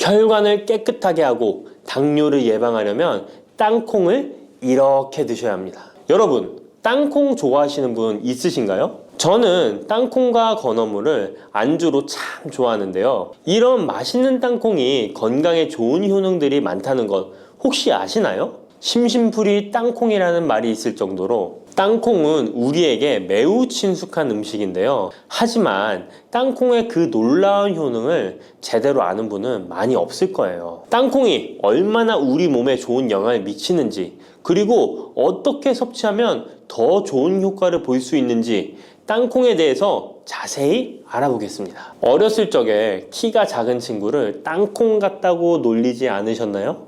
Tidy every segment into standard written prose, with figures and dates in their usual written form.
혈관을 깨끗하게 하고 당뇨를 예방하려면 땅콩을 이렇게 드셔야 합니다. 여러분, 땅콩 좋아하시는 분 있으신가요? 저는 땅콩과 건어물을 안주로 참 좋아하는데요. 이런 맛있는 땅콩이 건강에 좋은 효능들이 많다는 것 혹시 아시나요? 심심풀이 땅콩이라는 말이 있을 정도로 땅콩은 우리에게 매우 친숙한 음식인데요. 하지만 땅콩의 그 놀라운 효능을 제대로 아는 분은 많이 없을 거예요. 땅콩이 얼마나 우리 몸에 좋은 영향을 미치는지, 그리고 어떻게 섭취하면 더 좋은 효과를 볼 수 있는지 땅콩에 대해서 자세히 알아보겠습니다. 어렸을 적에 키가 작은 친구를 땅콩 같다고 놀리지 않으셨나요?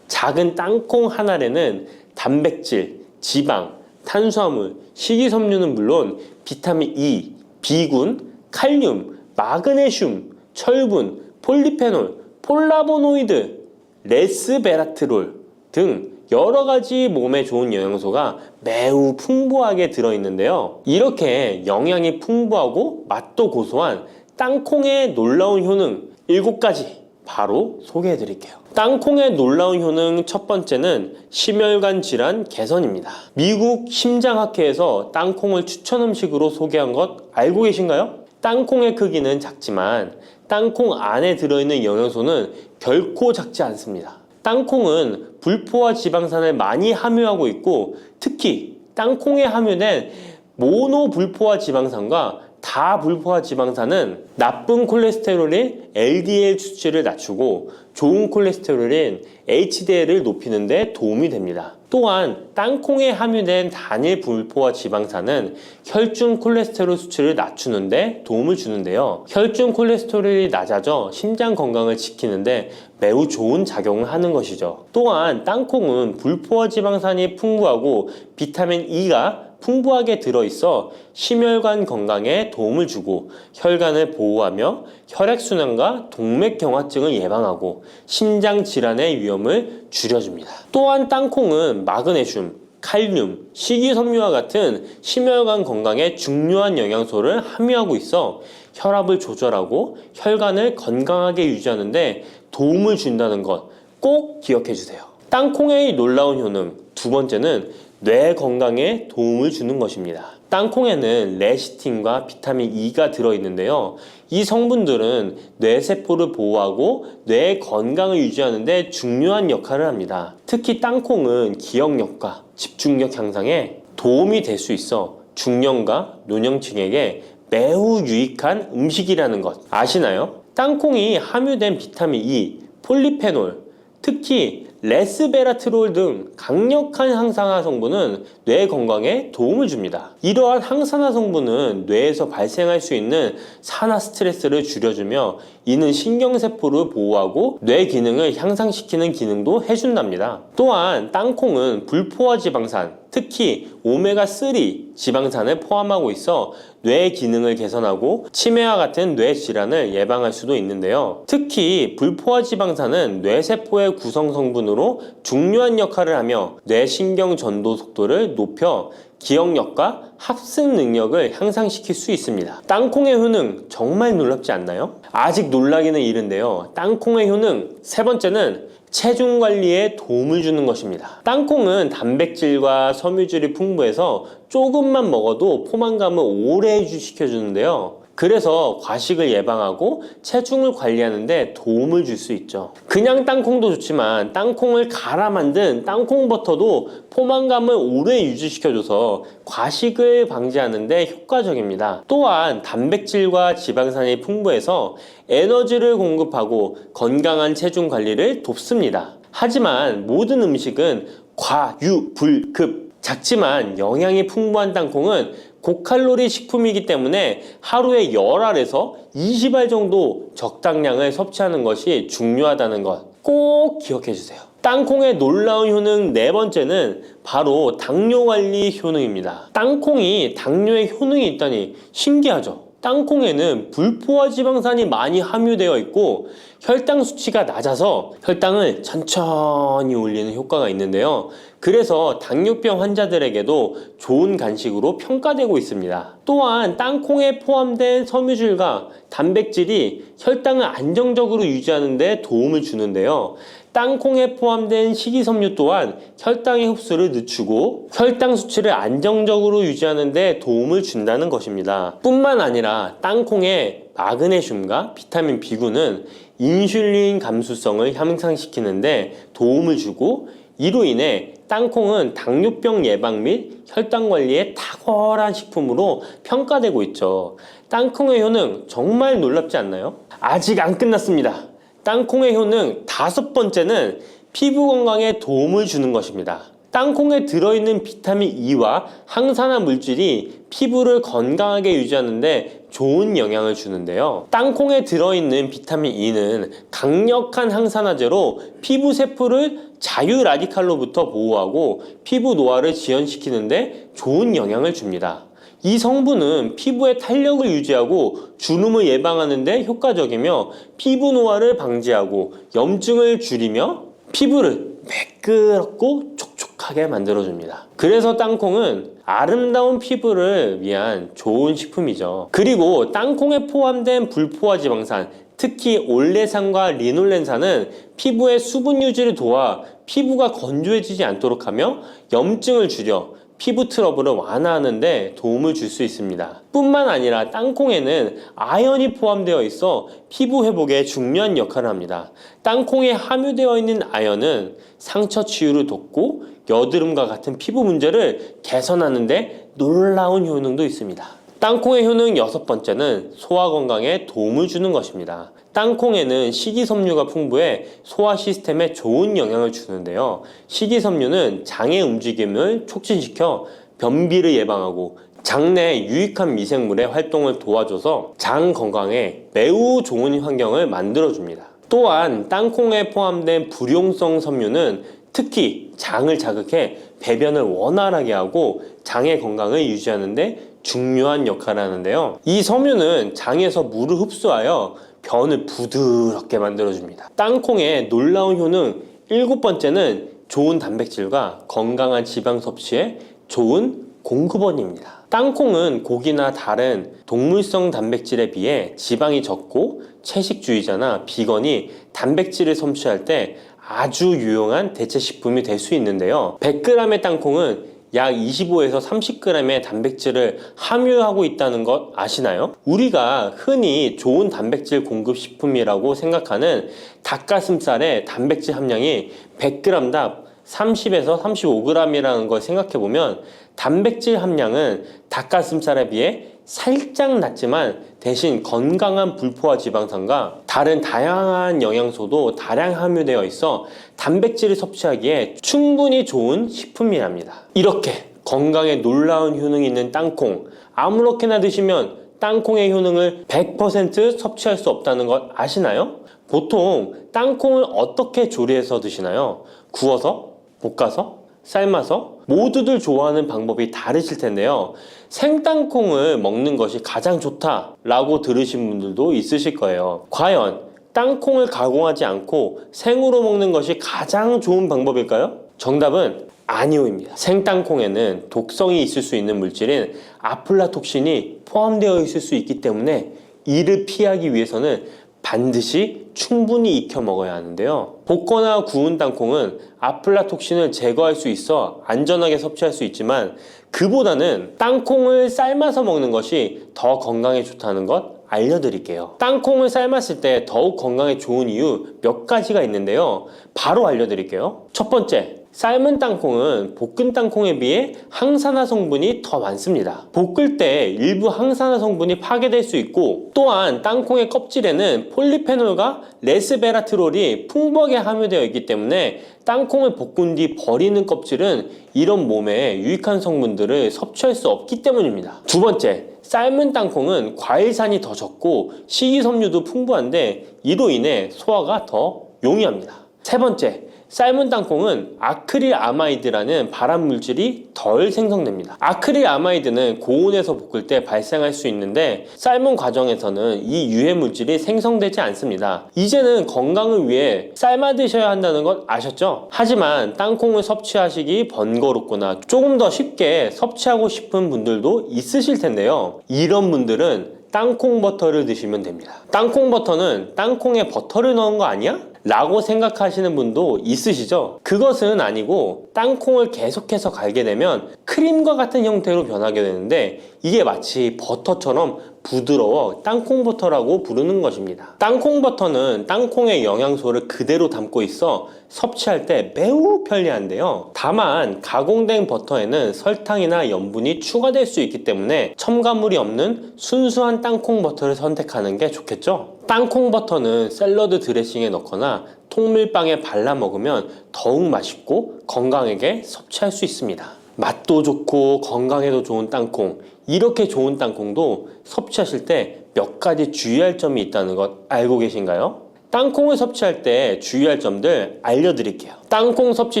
작은 땅콩 한 알에는 단백질, 지방, 탄수화물, 식이섬유는 물론 비타민 E, B군, 칼륨, 마그네슘, 철분, 폴리페놀, 폴라보노이드, 레스베라트롤 등 여러 가지 몸에 좋은 영양소가 매우 풍부하게 들어있는데요. 이렇게 영양이 풍부하고 맛도 고소한 땅콩의 놀라운 효능 7가지 바로 소개해 드릴게요. 땅콩의 놀라운 효능 첫 번째는 심혈관 질환 개선입니다. 미국 심장학회에서 땅콩을 추천 음식으로 소개한 것 알고 계신가요? 땅콩의 크기는 작지만 땅콩 안에 들어있는 영양소는 결코 작지 않습니다. 땅콩은 불포화 지방산을 많이 함유하고 있고, 특히 땅콩에 함유된 모노불포화 지방산과 다불포화 지방산은 나쁜 콜레스테롤인 LDL 수치를 낮추고 좋은 콜레스테롤인 HDL을 높이는 데 도움이 됩니다. 또한 땅콩에 함유된 단일 불포화 지방산은 혈중 콜레스테롤 수치를 낮추는 데 도움을 주는데요. 혈중 콜레스테롤이 낮아져 심장 건강을 지키는데 매우 좋은 작용을 하는 것이죠. 또한 땅콩은 불포화 지방산이 풍부하고 비타민 E가 풍부하게 들어있어 심혈관 건강에 도움을 주고 혈관을 보호하며 혈액순환과 동맥경화증을 예방하고 심장 질환의 위험을 줄여줍니다. 또한 땅콩은 마그네슘, 칼륨, 식이섬유와 같은 심혈관 건강에 중요한 영양소를 함유하고 있어 혈압을 조절하고 혈관을 건강하게 유지하는 데 도움을 준다는 것 꼭 기억해 주세요. 땅콩의 놀라운 효능 두 번째는 뇌 건강에 도움을 주는 것입니다. 땅콩에는 레시틴과 비타민 E가 들어있는데요. 이 성분들은 뇌세포를 보호하고 뇌 건강을 유지하는 데 중요한 역할을 합니다. 특히 땅콩은 기억력과 집중력 향상에 도움이 될 수 있어 중년과 노년층에게 매우 유익한 음식이라는 것 아시나요? 땅콩이 함유된 비타민 E, 폴리페놀, 특히 레스베라트롤 등 강력한 항산화 성분은 뇌 건강에 도움을 줍니다. 이러한 항산화 성분은 뇌에서 발생할 수 있는 산화 스트레스를 줄여주며 이는 신경세포를 보호하고 뇌 기능을 향상시키는 기능도 해준답니다. 또한 땅콩은 불포화 지방산, 특히 오메가3 지방산을 포함하고 있어 뇌 기능을 개선하고 치매와 같은 뇌 질환을 예방할 수도 있는데요. 특히 불포화 지방산은 뇌세포의 구성 성분으로 중요한 역할을 하며 뇌신경 전도 속도를 높여 기억력과 합승 능력을 향상시킬 수 있습니다. 땅콩의 효능 정말 놀랍지 않나요? 아직 놀라기는 이른데요. 땅콩의 효능 세 번째는 체중 관리에 도움을 주는 것입니다. 땅콩은 단백질과 섬유질이 풍부해서 조금만 먹어도 포만감을 오래 유지시켜주는데요. 그래서 과식을 예방하고 체중을 관리하는 데 도움을 줄 수 있죠. 그냥 땅콩도 좋지만 땅콩을 갈아 만든 땅콩버터도 포만감을 오래 유지시켜줘서 과식을 방지하는 데 효과적입니다. 또한 단백질과 지방산이 풍부해서 에너지를 공급하고 건강한 체중 관리를 돕습니다. 하지만 모든 음식은 과유불급, 작지만 영양이 풍부한 땅콩은 고칼로리 식품이기 때문에 하루에 10알에서 20알 정도 적당량을 섭취하는 것이 중요하다는 것 꼭 기억해 주세요. 땅콩의 놀라운 효능 네 번째는 바로 당뇨 관리 효능입니다. 땅콩이 당뇨에 효능이 있다니 신기하죠? 땅콩에는 불포화 지방산이 많이 함유되어 있고 혈당 수치가 낮아서 혈당을 천천히 올리는 효과가 있는데요. 그래서 당뇨병 환자들에게도 좋은 간식으로 평가되고 있습니다. 또한 땅콩에 포함된 섬유질과 단백질이 혈당을 안정적으로 유지하는 데 도움을 주는데요. 땅콩에 포함된 식이섬유 또한 혈당의 흡수를 늦추고 혈당 수치를 안정적으로 유지하는 데 도움을 준다는 것입니다. 뿐만 아니라 땅콩의 마그네슘과 비타민 B9는 인슐린 감수성을 향상시키는 데 도움을 주고 이로 인해 땅콩은 당뇨병 예방 및 혈당 관리에 탁월한 식품으로 평가되고 있죠. 땅콩의 효능 정말 놀랍지 않나요? 아직 안 끝났습니다. 땅콩의 효능 5번째는 피부 건강에 도움을 주는 것입니다. 땅콩에 들어있는 비타민 E와 항산화 물질이 피부를 건강하게 유지하는 데 좋은 영향을 주는데요. 땅콩에 들어있는 비타민 E는 강력한 항산화제로 피부 세포를 자유 라디칼로부터 보호하고 피부 노화를 지연시키는 데 좋은 영향을 줍니다. 이 성분은 피부의 탄력을 유지하고 주름을 예방하는 데 효과적이며 피부 노화를 방지하고 염증을 줄이며 피부를 매끄럽고 촉촉하게 만들어줍니다. 그래서 땅콩은 아름다운 피부를 위한 좋은 식품이죠. 그리고 땅콩에 포함된 불포화 지방산, 특히 올레산과 리놀렌산은 피부의 수분 유지를 도와 피부가 건조해지지 않도록 하며 염증을 줄여 피부 트러블을 완화하는 데 도움을 줄 수 있습니다. 뿐만 아니라 땅콩에는 아연이 포함되어 있어 피부 회복에 중요한 역할을 합니다. 땅콩에 함유되어 있는 아연은 상처 치유를 돕고 여드름과 같은 피부 문제를 개선하는 데 놀라운 효능도 있습니다. 땅콩의 효능 6번째는 소화 건강에 도움을 주는 것입니다. 땅콩에는 식이섬유가 풍부해 소화 시스템에 좋은 영향을 주는데요. 식이섬유는 장의 움직임을 촉진시켜 변비를 예방하고 장내 유익한 미생물의 활동을 도와줘서 장 건강에 매우 좋은 환경을 만들어줍니다. 또한 땅콩에 포함된 불용성 섬유는 특히 장을 자극해 배변을 원활하게 하고 장의 건강을 유지하는 데 중요한 역할을 하는데요. 이 섬유는 장에서 물을 흡수하여 변을 부드럽게 만들어줍니다. 땅콩의 놀라운 효능 7번째는 좋은 단백질과 건강한 지방 섭취에 좋은 공급원입니다. 땅콩은 고기나 다른 동물성 단백질에 비해 지방이 적고 채식주의자나 비건이 단백질을 섭취할 때 아주 유용한 대체 식품이 될 수 있는데요. 100g의 땅콩은 약 25에서 30g의 단백질을 함유하고 있다는 것 아시나요? 우리가 흔히 좋은 단백질 공급 식품이라고 생각하는 닭가슴살의 단백질 함량이 100g당 30에서 35g이라는 걸 생각해보면 단백질 함량은 닭가슴살에 비해 살짝 낮지만 대신 건강한 불포화 지방산과 다른 다양한 영양소도 다량 함유되어 있어 단백질을 섭취하기에 충분히 좋은 식품이랍니다. 이렇게 건강에 놀라운 효능이 있는 땅콩, 아무렇게나 드시면 땅콩의 효능을 100% 섭취할 수 없다는 것 아시나요? 보통 땅콩을 어떻게 조리해서 드시나요? 구워서? 볶아서? 삶아서? 모두들 좋아하는 방법이 다르실 텐데요. 생땅콩을 먹는 것이 가장 좋다라고 들으신 분들도 있으실 거예요. 과연 땅콩을 가공하지 않고 생으로 먹는 것이 가장 좋은 방법일까요? 정답은 아니오입니다. 생땅콩에는 독성이 있을 수 있는 물질인 아플라톡신이 포함되어 있을 수 있기 때문에 이를 피하기 위해서는 반드시 충분히 익혀 먹어야 하는데요. 볶거나 구운 땅콩은 아플라톡신을 제거할 수 있어 안전하게 섭취할 수 있지만 그보다는 땅콩을 삶아서 먹는 것이 더 건강에 좋다는 것 알려드릴게요. 땅콩을 삶았을 때 더욱 건강에 좋은 이유 몇 가지가 있는데요. 바로 알려드릴게요. 첫 번째, 삶은 땅콩은 볶은 땅콩에 비해 항산화 성분이 더 많습니다. 볶을 때 일부 항산화 성분이 파괴될 수 있고 또한 땅콩의 껍질에는 폴리페놀과 레스베라트롤이 풍부하게 함유되어 있기 때문에 땅콩을 볶은 뒤 버리는 껍질은 이런 몸에 유익한 성분들을 섭취할 수 없기 때문입니다. 두 번째, 삶은 땅콩은 과일산이 더 적고 식이섬유도 풍부한데 이로 인해 소화가 더 용이합니다. 세 번째, 삶은 땅콩은 아크릴아마이드라는 발암물질이 덜 생성됩니다. 아크릴아마이드는 고온에서 볶을 때 발생할 수 있는데 삶은 과정에서는 이 유해물질이 생성되지 않습니다. 이제는 건강을 위해 삶아 드셔야 한다는 것 아셨죠? 하지만 땅콩을 섭취하시기 번거롭거나 조금 더 쉽게 섭취하고 싶은 분들도 있으실 텐데요. 이런 분들은 땅콩 버터를 드시면 됩니다. 땅콩 버터는 땅콩에 버터를 넣은 거 아니야? 라고 생각하시는 분도 있으시죠? 그것은 아니고 땅콩을 계속해서 갈게 되면 크림과 같은 형태로 변하게 되는데 이게 마치 버터처럼 부드러워 땅콩 버터라고 부르는 것입니다. 땅콩 버터는 땅콩의 영양소를 그대로 담고 있어 섭취할 때 매우 편리한데요. 다만 가공된 버터에는 설탕이나 염분이 추가될 수 있기 때문에 첨가물이 없는 순수한 땅콩 버터를 선택하는 게 좋겠죠? 땅콩 버터는 샐러드 드레싱에 넣거나 통밀빵에 발라 먹으면 더욱 맛있고 건강하게 섭취할 수 있습니다. 맛도 좋고 건강에도 좋은 땅콩, 이렇게 좋은 땅콩도 섭취하실 때 몇 가지 주의할 점이 있다는 것 알고 계신가요? 땅콩을 섭취할 때 주의할 점들 알려드릴게요. 땅콩 섭취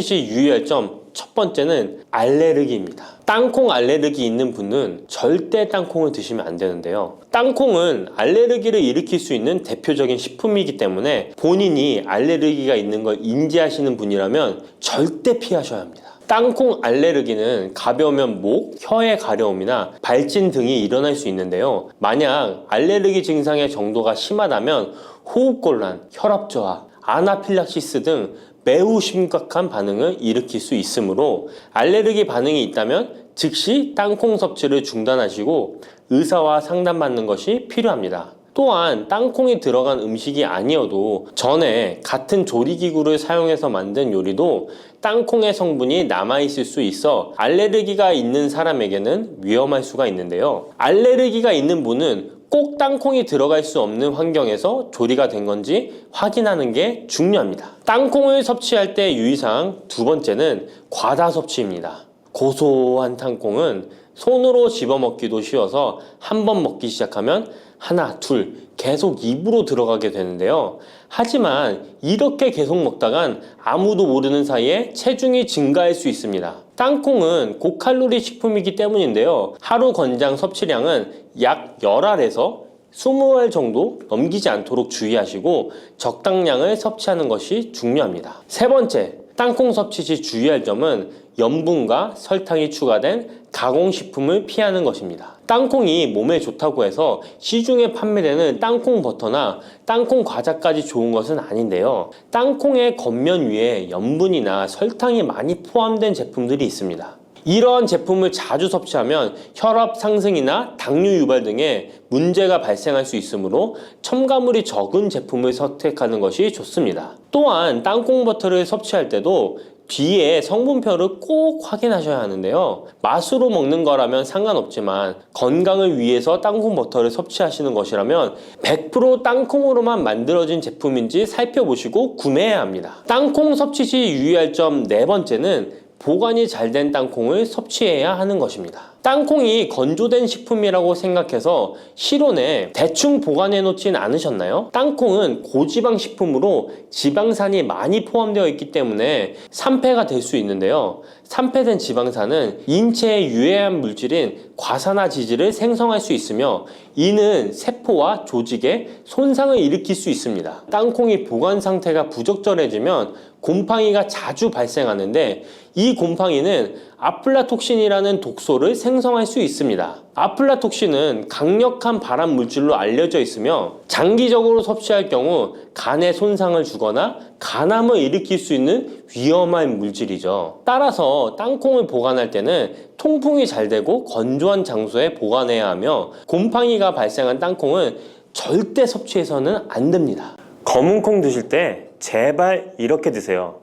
시 유의할 점 첫 번째는 알레르기입니다. 땅콩 알레르기 있는 분은 절대 땅콩을 드시면 안 되는데요. 땅콩은 알레르기를 일으킬 수 있는 대표적인 식품이기 때문에 본인이 알레르기가 있는 걸 인지하시는 분이라면 절대 피하셔야 합니다. 땅콩 알레르기는 가벼우면 목, 혀의 가려움이나 발진 등이 일어날 수 있는데요. 만약 알레르기 증상의 정도가 심하다면 호흡곤란, 혈압저하, 아나필락시스 등 매우 심각한 반응을 일으킬 수 있으므로 알레르기 반응이 있다면 즉시 땅콩 섭취를 중단하시고 의사와 상담받는 것이 필요합니다. 또한 땅콩이 들어간 음식이 아니어도 전에 같은 조리기구를 사용해서 만든 요리도 땅콩의 성분이 남아있을 수 있어 알레르기가 있는 사람에게는 위험할 수가 있는데요. 알레르기가 있는 분은 꼭 땅콩이 들어갈 수 없는 환경에서 조리가 된 건지 확인하는 게 중요합니다. 땅콩을 섭취할 때 유의사항 두 번째는 과다 섭취입니다. 고소한 땅콩은 손으로 집어먹기도 쉬워서 한 번 먹기 시작하면 하나, 둘 계속 입으로 들어가게 되는데요. 하지만 이렇게 계속 먹다간 아무도 모르는 사이에 체중이 증가할 수 있습니다. 땅콩은 고칼로리 식품이기 때문인데요. 하루 권장 섭취량은 약 10알에서 20알 정도 넘기지 않도록 주의하시고 적당량을 섭취하는 것이 중요합니다. 세 번째, 땅콩 섭취 시 주의할 점은 염분과 설탕이 추가된 가공식품을 피하는 것입니다. 땅콩이 몸에 좋다고 해서 시중에 판매되는 땅콩 버터나 땅콩 과자까지 좋은 것은 아닌데요. 땅콩의 겉면 위에 염분이나 설탕이 많이 포함된 제품들이 있습니다. 이러한 제품을 자주 섭취하면 혈압 상승이나 당뇨 유발 등의 문제가 발생할 수 있으므로 첨가물이 적은 제품을 선택하는 것이 좋습니다. 또한 땅콩 버터를 섭취할 때도 뒤에 성분표를 꼭 확인하셔야 하는데요. 맛으로 먹는 거라면 상관없지만 건강을 위해서 땅콩 버터를 섭취하시는 것이라면 100% 땅콩으로만 만들어진 제품인지 살펴보시고 구매해야 합니다. 땅콩 섭취 시 유의할 점 네 번째는 보관이 잘 된 땅콩을 섭취해야 하는 것입니다. 땅콩이 건조된 식품이라고 생각해서 실온에 대충 보관해 놓진 않으셨나요? 땅콩은 고지방 식품으로 지방산이 많이 포함되어 있기 때문에 산패가 될 수 있는데요. 산패된 지방산은 인체에 유해한 물질인 과산화지질을 생성할 수 있으며 이는 세포와 조직에 손상을 일으킬 수 있습니다. 땅콩이 보관 상태가 부적절해지면 곰팡이가 자주 발생하는데 이 곰팡이는 아플라톡신이라는 독소를 생성할 수 있습니다. 아플라톡신은 강력한 발암 물질로 알려져 있으며 장기적으로 섭취할 경우 간에 손상을 주거나 간암을 일으킬 수 있는 위험한 물질이죠. 따라서 땅콩을 보관할 때는 통풍이 잘 되고 건조한 장소에 보관해야 하며 곰팡이가 발생한 땅콩은 절대 섭취해서는 안 됩니다. 검은 콩 드실 때 제발 이렇게 드세요.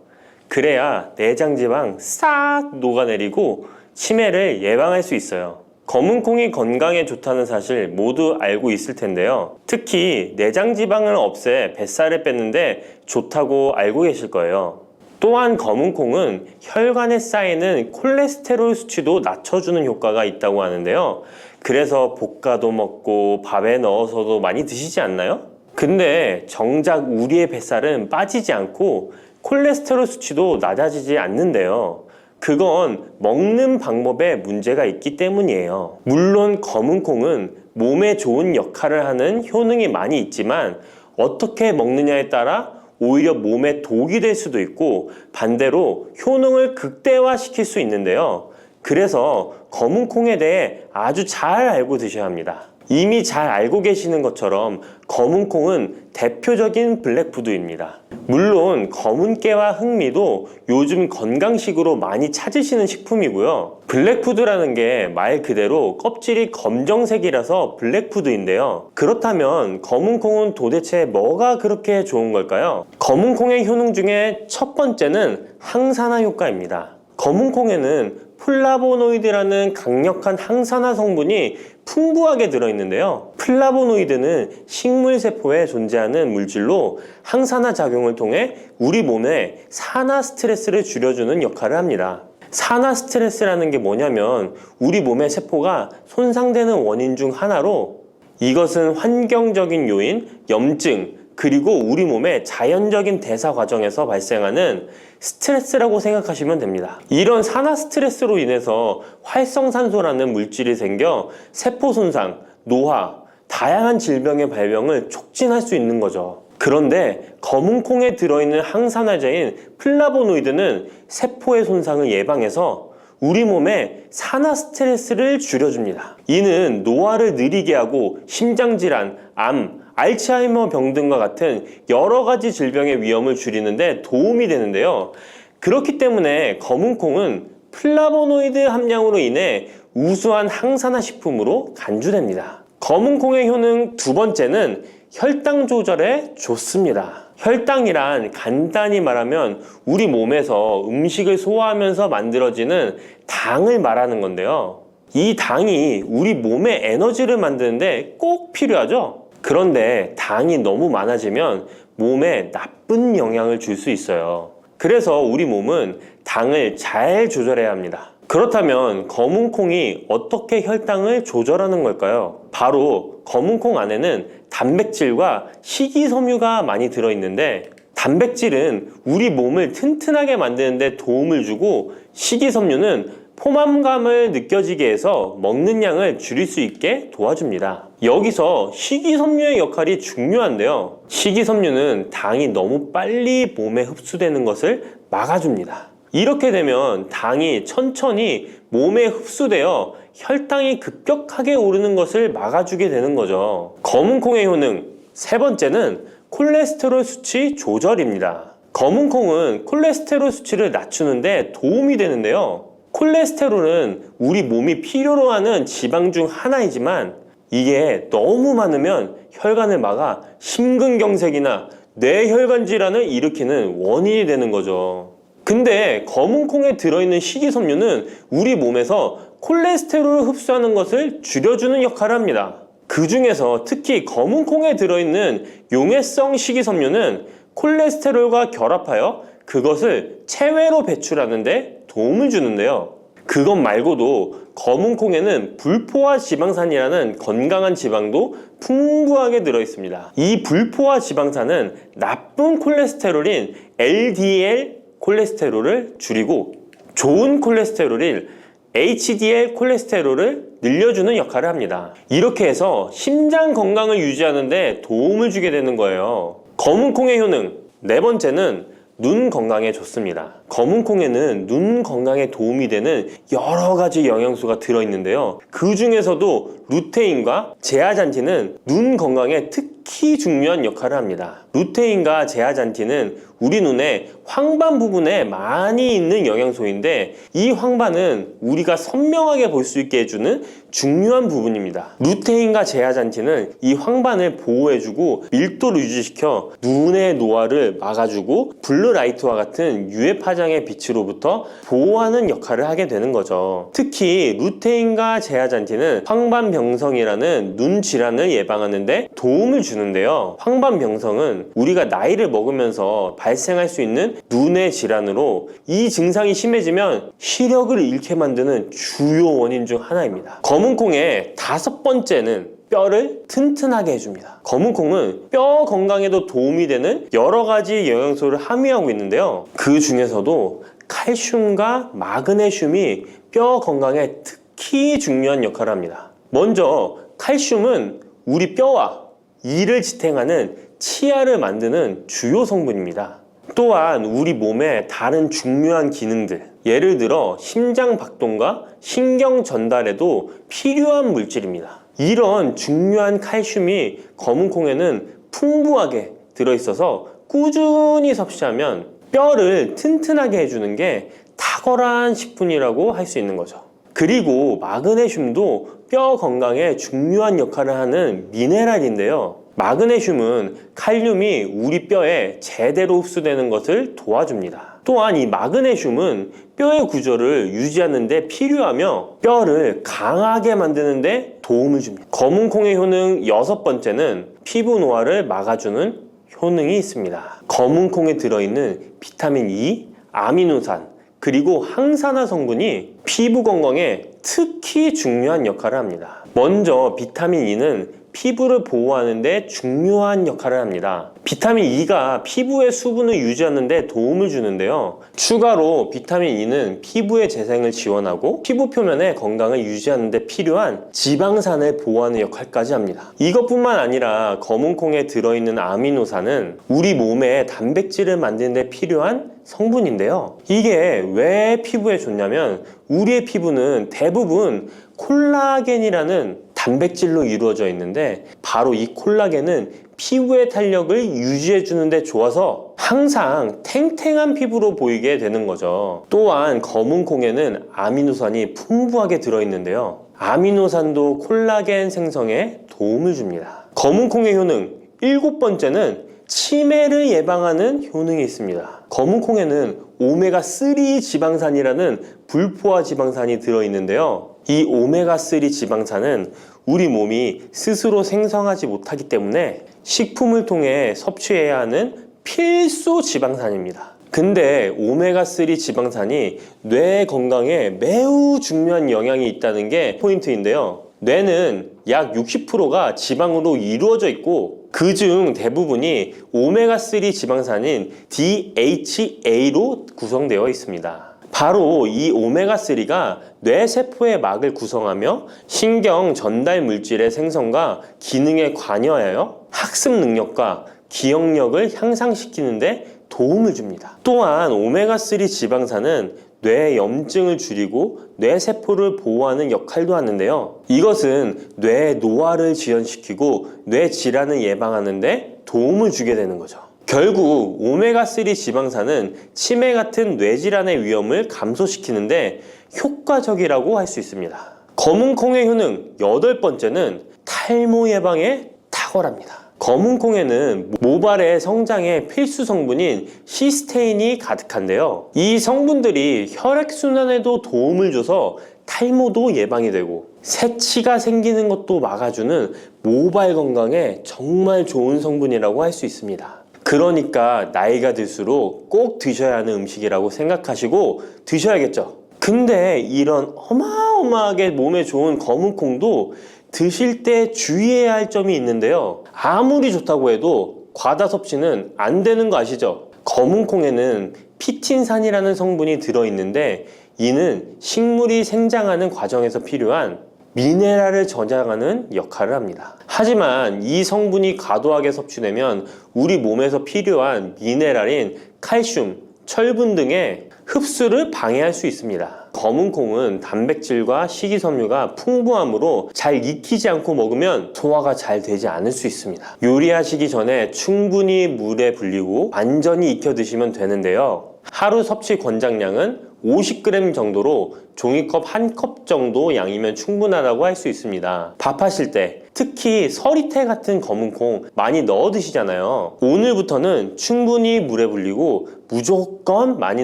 그래야 내장 지방 싹 녹아내리고 치매를 예방할 수 있어요. 검은 콩이 건강에 좋다는 사실 모두 알고 있을 텐데요. 특히 내장 지방을 없애 뱃살을 뺐는데 좋다고 알고 계실 거예요. 또한 검은 콩은 혈관에 쌓이는 콜레스테롤 수치도 낮춰주는 효과가 있다고 하는데요. 그래서 볶아도 먹고 밥에 넣어서도 많이 드시지 않나요? 근데 정작 우리의 뱃살은 빠지지 않고 콜레스테롤 수치도 낮아지지 않는데요. 그건 먹는 방법에 문제가 있기 때문이에요. 물론 검은 콩은 몸에 좋은 역할을 하는 효능이 많이 있지만 어떻게 먹느냐에 따라 오히려 몸에 독이 될 수도 있고 반대로 효능을 극대화시킬 수 있는데요. 그래서 검은 콩에 대해 아주 잘 알고 드셔야 합니다. 이미 잘 알고 계시는 것처럼 검은 콩은 대표적인 블랙푸드입니다. 물론 검은 깨와 흑미도 요즘 건강식으로 많이 찾으시는 식품이고요. 블랙푸드라는 게 말 그대로 껍질이 검정색이라서 블랙푸드인데요. 그렇다면 검은 콩은 도대체 뭐가 그렇게 좋은 걸까요? 검은 콩의 효능 중에 첫 번째는 항산화 효과입니다. 검은 콩에는 플라보노이드라는 강력한 항산화 성분이 풍부하게 들어있는데요. 플라보노이드는 식물세포에 존재하는 물질로 항산화 작용을 통해 우리 몸에 산화 스트레스를 줄여주는 역할을 합니다. 산화 스트레스라는 게 뭐냐면 우리 몸의 세포가 손상되는 원인 중 하나로 이것은 환경적인 요인, 염증, 그리고 우리 몸의 자연적인 대사 과정에서 발생하는 스트레스라고 생각하시면 됩니다. 이런 산화 스트레스로 인해서 활성산소라는 물질이 생겨 세포 손상, 노화, 다양한 질병의 발병을 촉진할 수 있는 거죠. 그런데 검은 콩에 들어있는 항산화제인 플라보노이드는 세포의 손상을 예방해서 우리 몸에 산화 스트레스를 줄여줍니다. 이는 노화를 느리게 하고 심장질환, 암, 알츠하이머 병 등과 같은 여러 가지 질병의 위험을 줄이는데 도움이 되는데요. 그렇기 때문에 검은 콩은 플라보노이드 함량으로 인해 우수한 항산화 식품으로 간주됩니다. 검은 콩의 효능 두 번째는 혈당 조절에 좋습니다. 혈당이란 간단히 말하면 우리 몸에서 음식을 소화하면서 만들어지는 당을 말하는 건데요. 이 당이 우리 몸의 에너지를 만드는데 꼭 필요하죠. 그런데 당이 너무 많아지면 몸에 나쁜 영향을 줄 수 있어요. 그래서 우리 몸은 당을 잘 조절해야 합니다. 그렇다면 검은 콩이 어떻게 혈당을 조절하는 걸까요? 바로 검은 콩 안에는 단백질과 식이섬유가 많이 들어있는데 단백질은 우리 몸을 튼튼하게 만드는 데 도움을 주고 식이섬유는 포만감을 느껴지게 해서 먹는 양을 줄일 수 있게 도와줍니다. 여기서 식이섬유의 역할이 중요한데요. 식이섬유는 당이 너무 빨리 몸에 흡수되는 것을 막아줍니다. 이렇게 되면 당이 천천히 몸에 흡수되어 혈당이 급격하게 오르는 것을 막아주게 되는 거죠. 검은 콩의 효능 세 번째는 콜레스테롤 수치 조절입니다. 검은 콩은 콜레스테롤 수치를 낮추는데 도움이 되는데요. 콜레스테롤은 우리 몸이 필요로 하는 지방 중 하나이지만 이게 너무 많으면 혈관을 막아 심근경색이나 뇌혈관 질환을 일으키는 원인이 되는 거죠. 근데 검은 콩에 들어있는 식이섬유는 우리 몸에서 콜레스테롤을 흡수하는 것을 줄여주는 역할을 합니다. 그 중에서 특히 검은 콩에 들어있는 용해성 식이섬유는 콜레스테롤과 결합하여 그것을 체외로 배출하는데 도움을 주는데요. 그것 말고도 검은 콩에는 불포화 지방산이라는 건강한 지방도 풍부하게 들어있습니다. 이 불포화 지방산은 나쁜 콜레스테롤인 LDL 콜레스테롤을 줄이고 좋은 콜레스테롤인 HDL 콜레스테롤을 늘려주는 역할을 합니다. 이렇게 해서 심장 건강을 유지하는 데 도움을 주게 되는 거예요. 검은 콩의 효능 네 번째는 눈 건강에 좋습니다. 검은 콩에는 눈 건강에 도움이 되는 여러 가지 영양소가 들어있는데요. 그 중에서도 루테인과 제아잔틴은 눈 건강에 특히 중요한 역할을 합니다. 루테인과 제아잔틴은 우리 눈의 황반 부분에 많이 있는 영양소인데 이 황반은 우리가 선명하게 볼 수 있게 해주는 중요한 부분입니다. 루테인과 제아잔틴은 이 황반을 보호해주고 밀도를 유지시켜 눈의 노화를 막아주고 블루라이트와 같은 유해 파장의 빛으로부터 보호하는 역할을 하게 되는 거죠. 특히 루테인과 제아잔틴은 황반병성이라는 눈 질환을 예방하는 데 도움을 주는데요. 황반병성은 우리가 나이를 먹으면서 발생할 수 있는 눈의 질환으로 이 증상이 심해지면 시력을 잃게 만드는 주요 원인 중 하나입니다. 검은 콩의 다섯 번째는 뼈를 튼튼하게 해줍니다. 검은 콩은 뼈 건강에도 도움이 되는 여러 가지 영양소를 함유하고 있는데요. 그 중에서도 칼슘과 마그네슘이 뼈 건강에 특히 중요한 역할을 합니다. 먼저 칼슘은 우리 뼈와 이를 지탱하는 치아를 만드는 주요 성분입니다. 또한 우리 몸의 다른 중요한 기능들, 예를 들어 심장 박동과 신경 전달에도 필요한 물질입니다. 이런 중요한 칼슘이 검은 콩에는 풍부하게 들어있어서 꾸준히 섭취하면 뼈를 튼튼하게 해주는 게 탁월한 식품이라고 할 수 있는 거죠. 그리고 마그네슘도 뼈 건강에 중요한 역할을 하는 미네랄인데요. 마그네슘은 칼륨이 우리 뼈에 제대로 흡수되는 것을 도와줍니다. 또한 이 마그네슘은 뼈의 구조를 유지하는 데 필요하며 뼈를 강하게 만드는 데 도움을 줍니다. 검은 콩의 효능 6번째는 피부 노화를 막아주는 효능이 있습니다. 검은 콩에 들어있는 비타민 E, 아미노산, 그리고 항산화 성분이 피부 건강에 특히 중요한 역할을 합니다. 먼저 비타민 E는 피부를 보호하는 데 중요한 역할을 합니다. 비타민 E가 피부의 수분을 유지하는 데 도움을 주는데요. 추가로 비타민 E는 피부의 재생을 지원하고 피부 표면의 건강을 유지하는 데 필요한 지방산을 보호하는 역할까지 합니다. 이것뿐만 아니라 검은 콩에 들어있는 아미노산은 우리 몸에 단백질을 만드는 데 필요한 성분인데요. 이게 왜 피부에 좋냐면 우리의 피부는 대부분 콜라겐이라는 단백질로 이루어져 있는데 바로 이 콜라겐은 피부의 탄력을 유지해 주는데 좋아서 항상 탱탱한 피부로 보이게 되는 거죠. 또한 검은 콩에는 아미노산이 풍부하게 들어있는데요. 아미노산도 콜라겐 생성에 도움을 줍니다. 검은 콩의 효능 7번째는 치매를 예방하는 효능이 있습니다. 검은 콩에는 오메가3 지방산이라는 불포화 지방산이 들어있는데요. 이 오메가3 지방산은 우리 몸이 스스로 생성하지 못하기 때문에 식품을 통해 섭취해야 하는 필수 지방산입니다. 근데 오메가3 지방산이 뇌 건강에 매우 중요한 영향이 있다는 게 포인트인데요. 뇌는 약 60%가 지방으로 이루어져 있고 그중 대부분이 오메가3 지방산인 DHA로 구성되어 있습니다. 바로 이 오메가3가 뇌세포의 막을 구성하며 신경 전달 물질의 생성과 기능에 관여하여 학습 능력과 기억력을 향상시키는 데 도움을 줍니다. 또한 오메가3 지방산은 뇌 염증을 줄이고 뇌세포를 보호하는 역할도 하는데요. 이것은 뇌 노화를 지연시키고 뇌 질환을 예방하는 데 도움을 주게 되는 거죠. 결국 오메가3 지방산은 치매 같은 뇌질환의 위험을 감소시키는데 효과적이라고 할 수 있습니다. 검은 콩의 효능 8번째는 탈모 예방에 탁월합니다. 검은 콩에는 모발의 성장에 필수 성분인 시스테인이 가득한데요. 이 성분들이 혈액순환에도 도움을 줘서 탈모도 예방이 되고 새치가 생기는 것도 막아주는 모발 건강에 정말 좋은 성분이라고 할 수 있습니다. 그러니까 나이가 들수록 꼭 드셔야 하는 음식이라고 생각하시고 드셔야겠죠. 근데 이런 어마어마하게 몸에 좋은 검은 콩도 드실 때 주의해야 할 점이 있는데요. 아무리 좋다고 해도 과다 섭취는 안 되는 거 아시죠? 검은 콩에는 피틴산이라는 성분이 들어있는데 이는 식물이 생장하는 과정에서 필요한 미네랄을 저장하는 역할을 합니다. 하지만 이 성분이 과도하게 섭취되면 우리 몸에서 필요한 미네랄인 칼슘, 철분 등의 흡수를 방해할 수 있습니다. 검은 콩은 단백질과 식이섬유가 풍부하므로 잘 익히지 않고 먹으면 소화가 잘 되지 않을 수 있습니다. 요리하시기 전에 충분히 물에 불리고 완전히 익혀 드시면 되는데요. 하루 섭취 권장량은 50g 정도로 종이컵 1컵 정도 양이면 충분하다고 할 수 있습니다. 밥하실 때 특히 서리태 같은 검은 콩 많이 넣어 드시잖아요. 오늘부터는 충분히 물에 불리고 무조건 많이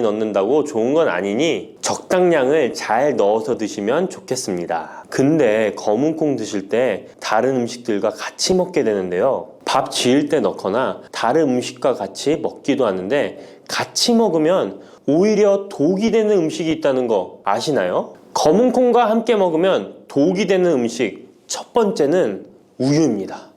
넣는다고 좋은 건 아니니 적당량을 잘 넣어서 드시면 좋겠습니다. 근데 검은 콩 드실 때 다른 음식들과 같이 먹게 되는데요. 밥 지을 때 넣거나 다른 음식과 같이 먹기도 하는데 같이 먹으면 오히려 독이 되는 음식이 있다는 거 아시나요? 검은 콩과 함께 먹으면 독이 되는 음식 첫 번째는 우유입니다.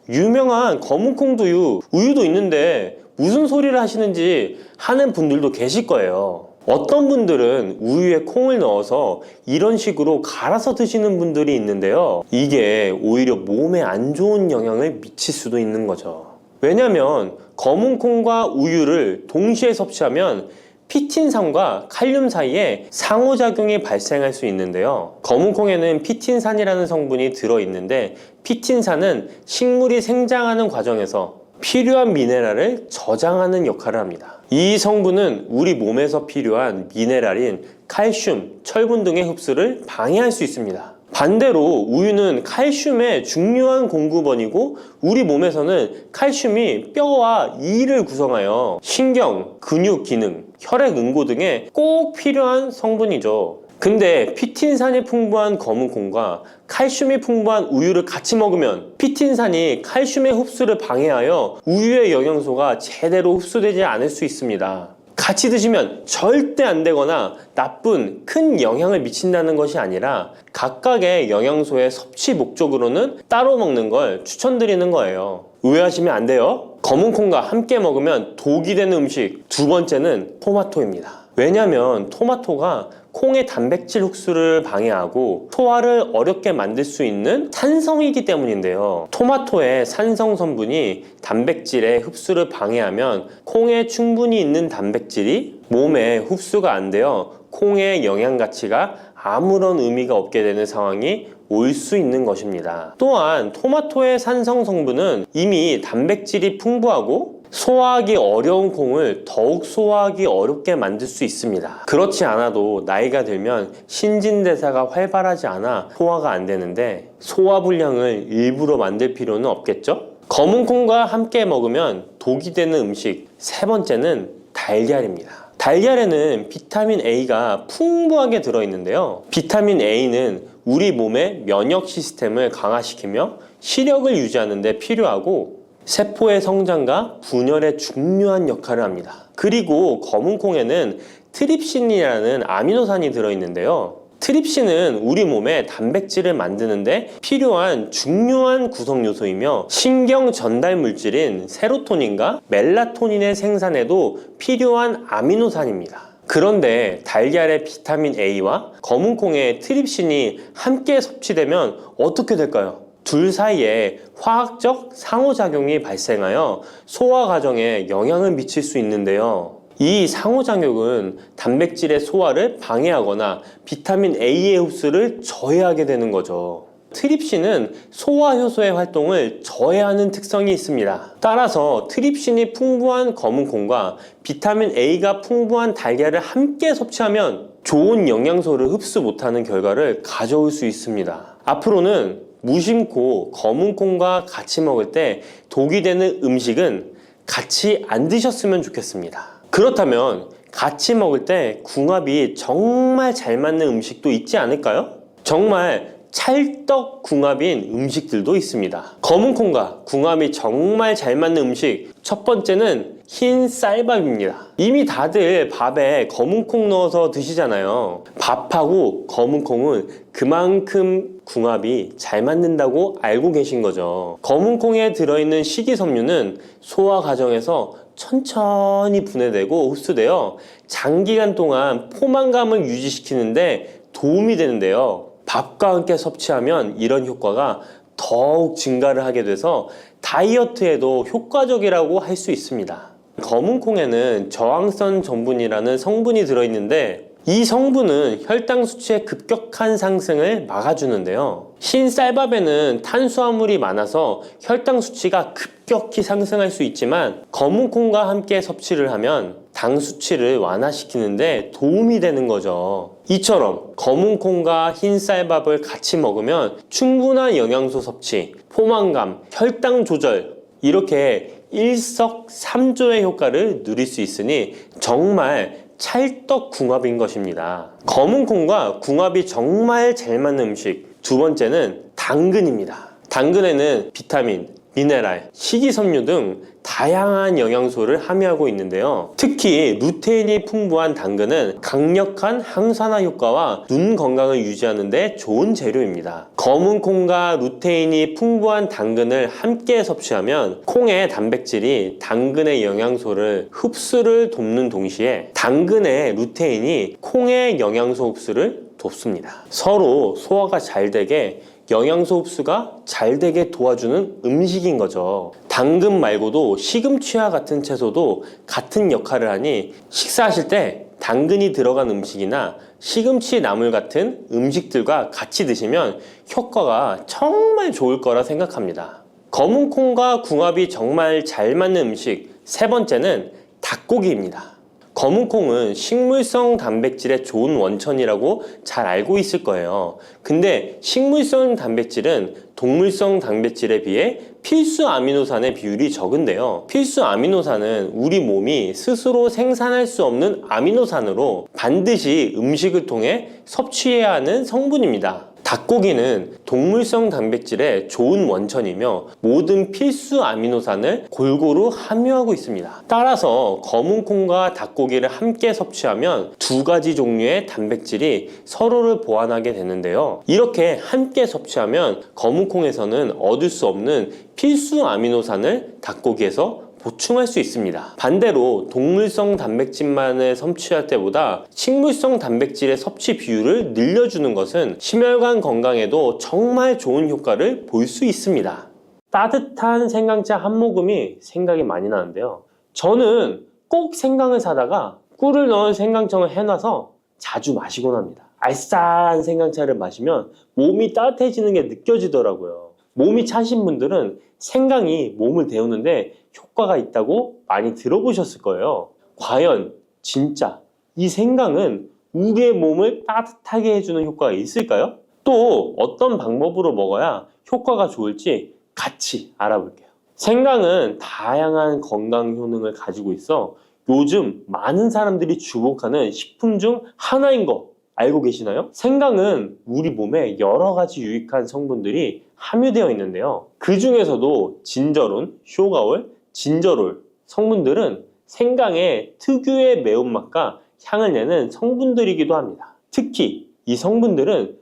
유명한 검은콩두유, 우유도 있는데 무슨 소리를 하시는지 하는 분들도 계실 거예요. 어떤 분들은 우유에 콩을 넣어서 이런 식으로 갈아서 드시는 분들이 있는데요. 이게 오히려 몸에 안 좋은 영향을 미칠 수도 있는 거죠. 왜냐면 검은콩과 우유를 동시에 섭취하면 피틴산과 칼륨 사이에 상호작용이 발생할 수 있는데요. 검은콩에는 피틴산이라는 성분이 들어있는데, 피틴산은 식물이 생장하는 과정에서 필요한 미네랄을 저장하는 역할을 합니다. 이 성분은 우리 몸에서 필요한 미네랄인 칼슘, 철분 등의 흡수를 방해할 수 있습니다. 반대로 우유는 칼슘의 중요한 공급원이고, 우리 몸에서는 칼슘이 뼈와 이를 구성하여 신경, 근육 기능, 혈액 응고 등에 꼭 필요한 성분이죠. 근데 피틴산이 풍부한 검은콩과 칼슘이 풍부한 우유를 같이 먹으면 피틴산이 칼슘의 흡수를 방해하여 우유의 영양소가 제대로 흡수되지 않을 수 있습니다. 같이 드시면 절대 안 되거나 나쁜 큰 영향을 미친다는 것이 아니라 각각의 영양소의 섭취 목적으로는 따로 먹는 걸 추천드리는 거예요. 오해하시면 안 돼요. 검은콩과 함께 먹으면 독이 되는 음식 두 번째는 토마토입니다. 왜냐면 토마토가 콩의 단백질 흡수를 방해하고 소화를 어렵게 만들 수 있는 산성이기 때문인데요. 토마토의 산성 성분이 단백질의 흡수를 방해하면 콩에 충분히 있는 단백질이 몸에 흡수가 안 되어 콩의 영양 가치가 아무런 의미가 없게 되는 상황이 올 수 있는 것입니다. 또한 토마토의 산성 성분은 이미 단백질이 풍부하고 소화하기 어려운 콩을 더욱 소화하기 어렵게 만들 수 있습니다. 그렇지 않아도 나이가 들면 신진대사가 활발하지 않아 소화가 안 되는데 소화불량을 일부러 만들 필요는 없겠죠? 검은콩과 함께 먹으면 독이 되는 음식 세 번째는 달걀입니다. 달걀에는 비타민 A가 풍부하게 들어있는데요. 비타민 A는 우리 몸의 면역 시스템을 강화시키며 시력을 유지하는 데 필요하고 세포의 성장과 분열에 중요한 역할을 합니다. 그리고 검은콩에는 트립신이라는 아미노산이 들어있는데요. 트립신은 우리 몸에 단백질을 만드는데 필요한 중요한 구성 요소이며 신경 전달 물질인 세로토닌과 멜라토닌의 생산에도 필요한 아미노산입니다. 그런데 달걀의 비타민 A와 검은콩의 트립신이 함께 섭취되면 어떻게 될까요? 둘 사이에 화학적 상호작용이 발생하여 소화 과정에 영향을 미칠 수 있는데요. 이 상호작용은 단백질의 소화를 방해하거나 비타민 A의 흡수를 저해하게 되는 거죠. 트립신은 소화 효소의 활동을 저해하는 특성이 있습니다. 따라서 트립신이 풍부한 검은콩과 비타민 A가 풍부한 달걀을 함께 섭취하면 좋은 영양소를 흡수 못하는 결과를 가져올 수 있습니다. 앞으로는 무심코 검은콩과 같이 먹을 때 독이 되는 음식은 같이 안 드셨으면 좋겠습니다. 그렇다면 같이 먹을 때 궁합이 정말 잘 맞는 음식도 있지 않을까요? 정말 찰떡궁합인 음식들도 있습니다. 검은콩과 궁합이 정말 잘 맞는 음식 첫 번째는 흰 쌀밥입니다. 이미 다들 밥에 검은콩 넣어서 드시잖아요. 밥하고 검은콩은 그만큼 궁합이 잘 맞는다고 알고 계신 거죠. 검은콩에 들어있는 식이섬유는 소화 과정에서 천천히 분해되고 흡수되어 장기간 동안 포만감을 유지시키는데 도움이 되는데요. 밥과 함께 섭취하면 이런 효과가 더욱 증가를 하게 돼서 다이어트에도 효과적이라고 할 수 있습니다. 검은콩에는 저항성 전분이라는 성분이 들어있는데 이 성분은 혈당 수치의 급격한 상승을 막아주는데요. 흰 쌀밥에는 탄수화물이 많아서 혈당 수치가 급격히 상승할 수 있지만 검은콩과 함께 섭취를 하면 당 수치를 완화시키는데 도움이 되는 거죠. 이처럼 검은콩과 흰 쌀밥을 같이 먹으면 충분한 영양소 섭취, 포만감, 혈당 조절 이렇게 일석삼조의 효과를 누릴 수 있으니 정말 찰떡궁합인 것입니다. 검은콩과 궁합이 정말 잘 맞는 음식 두 번째는 당근입니다. 당근에는 비타민, 미네랄, 식이섬유 등 다양한 영양소를 함유하고 있는데요. 특히 특히 루테인이 풍부한 당근은 강력한 항산화 효과와 눈 건강을 유지하는 데 좋은 재료입니다. 검은 콩과 루테인이 풍부한 당근을 함께 섭취하면 콩의 단백질이 당근의 영양소를 흡수를 돕는 동시에 당근의 루테인이 콩의 영양소 흡수를 돕습니다. 서로 소화가 잘 되게 영양소 흡수가 잘 되게 도와주는 음식인 거죠. 당근 말고도 시금치와 같은 채소도 같은 역할을 하니 식사하실 때 당근이 들어간 음식이나 시금치 나물 같은 음식들과 같이 드시면 효과가 정말 좋을 거라 생각합니다. 검은 콩과 궁합이 정말 잘 맞는 음식 세 번째는 닭고기입니다. 검은 콩은 식물성 단백질의 좋은 원천이라고 잘 알고 있을 거예요. 근데 식물성 단백질은 동물성 단백질에 비해 필수 아미노산의 비율이 적은데요. 필수 아미노산은 우리 몸이 스스로 생산할 수 없는 아미노산으로 반드시 음식을 통해 섭취해야 하는 성분입니다. 닭고기는 동물성 단백질의 좋은 원천이며 모든 필수 아미노산을 골고루 함유하고 있습니다. 따라서 검은 콩과 닭고기를 함께 섭취하면 두 가지 종류의 단백질이 서로를 보완하게 되는데요. 이렇게 함께 섭취하면 검은 콩에서는 얻을 수 없는 필수 아미노산을 닭고기에서 보충할 수 있습니다. 반대로 동물성 단백질만을 섭취할 때보다 식물성 단백질의 섭취 비율을 늘려주는 것은 심혈관 건강에도 정말 좋은 효과를 볼 수 있습니다. 따뜻한 생강차 한 모금이 생각이 많이 나는데요. 저는 꼭 생강을 사다가 꿀을 넣은 생강청을 해놔서 자주 마시곤 합니다. 알싸한 생강차를 마시면 몸이 따뜻해지는 게 느껴지더라고요. 몸이 차신 분들은 생강이 몸을 데우는데 효과가 있다고 많이 들어보셨을 거예요. 과연 진짜 이 생강은 우리의 몸을 따뜻하게 해주는 효과가 있을까요? 또 어떤 방법으로 먹어야 효과가 좋을지 같이 알아볼게요. 생강은 다양한 건강 효능을 가지고 있어 요즘 많은 사람들이 주목하는 식품 중 하나인 거 알고 계시나요? 생강은 우리 몸에 여러 가지 유익한 성분들이 함유되어 있는데요. 그 중에서도 진저론, 쇼가올, 진저롤 성분들은 생강의 특유의 매운맛과 향을 내는 성분들이기도 합니다. 특히 이 성분들은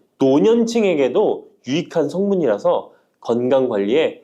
노년층에게도 유익한 성분이라서 건강관리에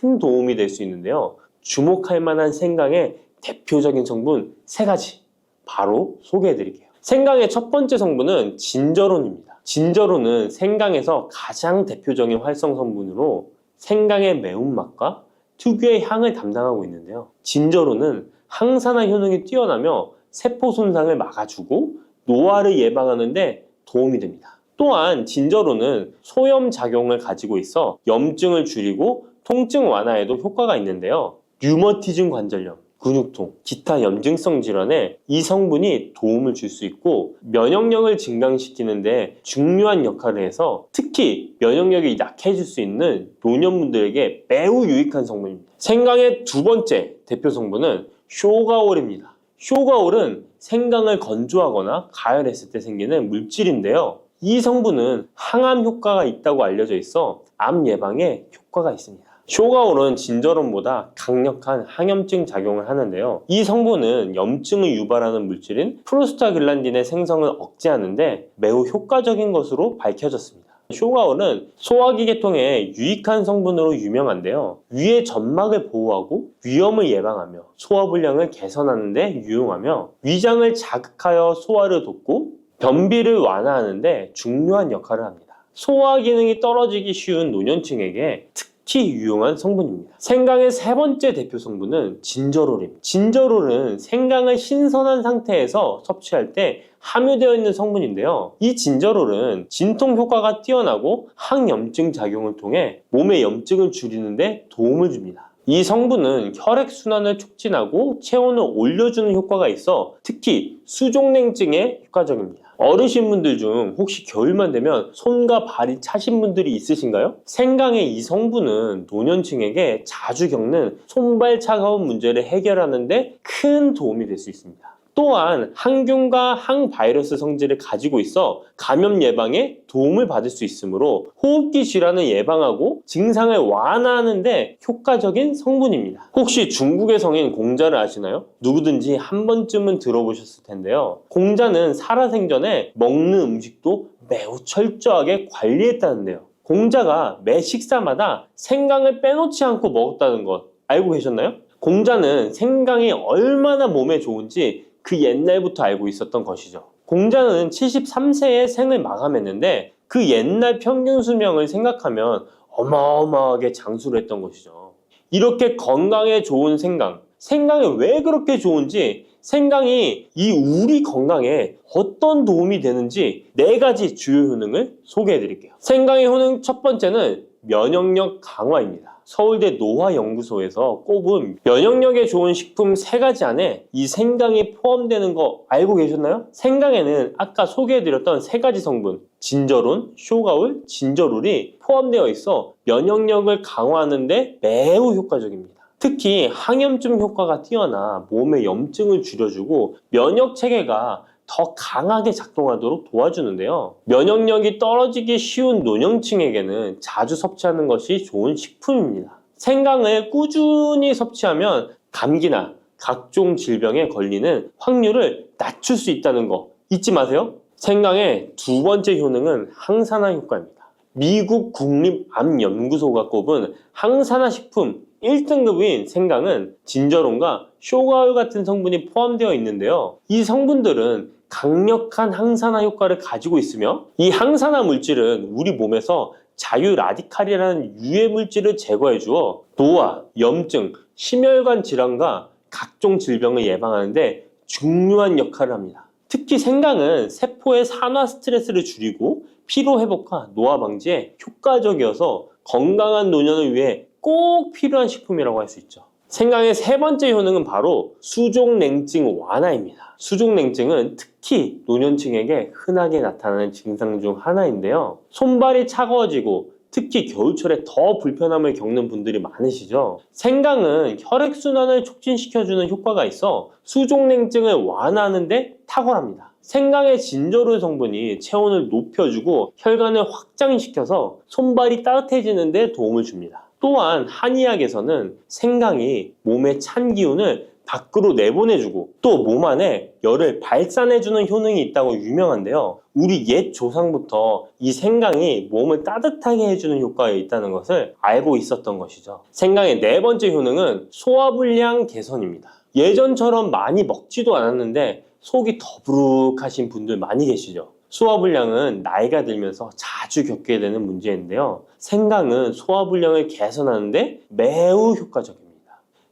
큰 도움이 될 수 있는데요. 주목할 만한 생강의 대표적인 성분 3가지 바로 소개해 드릴게요. 생강의 첫 번째 성분은 진저론입니다. 진저론은 생강에서 가장 대표적인 활성 성분으로 생강의 매운맛과 특유의 향을 담당하고 있는데요. 진저론은 항산화 효능이 뛰어나며 세포 손상을 막아주고 노화를 예방하는 데 도움이 됩니다. 또한 진저론은 소염 작용을 가지고 있어 염증을 줄이고 통증 완화에도 효과가 있는데요. 류머티즘 관절염, 근육통, 기타 염증성 질환에 이 성분이 도움을 줄 수 있고 면역력을 증강시키는데 중요한 역할을 해서 특히 면역력이 약해질 수 있는 노년분들에게 매우 유익한 성분입니다. 생강의 두 번째 대표 성분은 쇼가올입니다. 쇼가올은 생강을 건조하거나 가열했을 때 생기는 물질인데요. 이 성분은 항암 효과가 있다고 알려져 있어 암 예방에 효과가 있습니다. 쇼가올은 진저론보다 강력한 항염증 작용을 하는데요. 이 성분은 염증을 유발하는 물질인 프로스타글란딘의 생성을 억제하는데 매우 효과적인 것으로 밝혀졌습니다. 쇼가올은 소화기 계통에 유익한 성분으로 유명한데요. 위의 점막을 보호하고 위염을 예방하며 소화불량을 개선하는 데 유용하며 위장을 자극하여 소화를 돕고 변비를 완화하는 데 중요한 역할을 합니다. 소화 기능이 떨어지기 쉬운 노년층에게 특히 유용한 성분입니다. 생강의 세 번째 대표 성분은 진저롤입니다. 진저롤은 생강을 신선한 상태에서 섭취할 때 함유되어 있는 성분인데요. 이 진저롤은 진통 효과가 뛰어나고 항염증 작용을 통해 몸의 염증을 줄이는 데 도움을 줍니다. 이 성분은 혈액순환을 촉진하고 체온을 올려주는 효과가 있어 특히 수족냉증에 효과적입니다. 어르신분들 중 혹시 겨울만 되면 손과 발이 차신 분들이 있으신가요? 생강의 이 성분은 노년층에게 자주 겪는 손발 차가운 문제를 해결하는 데 큰 도움이 될 수 있습니다. 또한 항균과 항바이러스 성질을 가지고 있어 감염 예방에 도움을 받을 수 있으므로 호흡기 질환을 예방하고 증상을 완화하는 데 효과적인 성분입니다. 혹시 중국의 성인 공자를 아시나요? 누구든지 한 번쯤은 들어보셨을 텐데요. 공자는 살아생전에 먹는 음식도 매우 철저하게 관리했다는데요. 공자가 매 식사마다 생강을 빼놓지 않고 먹었다는 것 알고 계셨나요? 공자는 생강이 얼마나 몸에 좋은지 그 옛날부터 알고 있었던 것이죠. 공자는 73세에 생을 마감했는데 그 옛날 평균 수명을 생각하면 어마어마하게 장수를 했던 것이죠. 이렇게 건강에 좋은 생강, 생강이 왜 그렇게 좋은지, 생강이 이 우리 건강에 어떤 도움이 되는지 4가지 주요 효능을 소개해 드릴게요. 생강의 효능 첫 번째는 면역력 강화입니다. 서울대 노화연구소에서 꼽은 면역력에 좋은 식품 3가지 안에 이 생강이 포함되는 거 알고 계셨나요? 생강에는 아까 소개해드렸던 3가지 성분 진저론, 쇼가울, 진저룰이 포함되어 있어 면역력을 강화하는 데 매우 효과적입니다. 특히 항염증 효과가 뛰어나 몸의 염증을 줄여주고 면역 체계가 더 강하게 작동하도록 도와주는데요. 면역력이 떨어지기 쉬운 노년층에게는 자주 섭취하는 것이 좋은 식품입니다. 생강을 꾸준히 섭취하면 감기나 각종 질병에 걸리는 확률을 낮출 수 있다는 거 잊지 마세요. 생강의 2번째 효능은 항산화 효과입니다. 미국 국립암연구소가 꼽은 항산화 식품 1등급인 생강은 진저론과 쇼가울 같은 성분이 포함되어 있는데요. 이 성분들은 강력한 항산화 효과를 가지고 있으며 이 항산화 물질은 우리 몸에서 자유 라디칼이라는 유해 물질을 제거해 주어 노화, 염증, 심혈관 질환과 각종 질병을 예방하는 데 중요한 역할을 합니다. 특히 생강은 세포의 산화 스트레스를 줄이고 피로 회복과 노화 방지에 효과적이어서 건강한 노년을 위해 꼭 필요한 식품이라고 할 수 있죠. 생강의 3번째 효능은 바로 수족냉증 완화입니다. 수족냉증은 특히 노년층에게 흔하게 나타나는 증상 중 하나인데요. 손발이 차가워지고 특히 겨울철에 더 불편함을 겪는 분들이 많으시죠. 생강은 혈액순환을 촉진시켜주는 효과가 있어 수족냉증을 완화하는 데 탁월합니다. 생강의 진저롤 성분이 체온을 높여주고 혈관을 확장시켜서 손발이 따뜻해지는 데 도움을 줍니다. 또한 한의학에서는 생강이 몸의 찬 기운을 밖으로 내보내주고 또 몸 안에 열을 발산해주는 효능이 있다고 유명한데요. 우리 옛 조상부터 이 생강이 몸을 따뜻하게 해주는 효과가 있다는 것을 알고 있었던 것이죠. 생강의 4번째 효능은 소화불량 개선입니다. 예전처럼 많이 먹지도 않았는데 속이 더부룩하신 분들 많이 계시죠. 소화불량은 나이가 들면서 자주 겪게 되는 문제인데요. 생강은 소화불량을 개선하는데 매우 효과적입니다.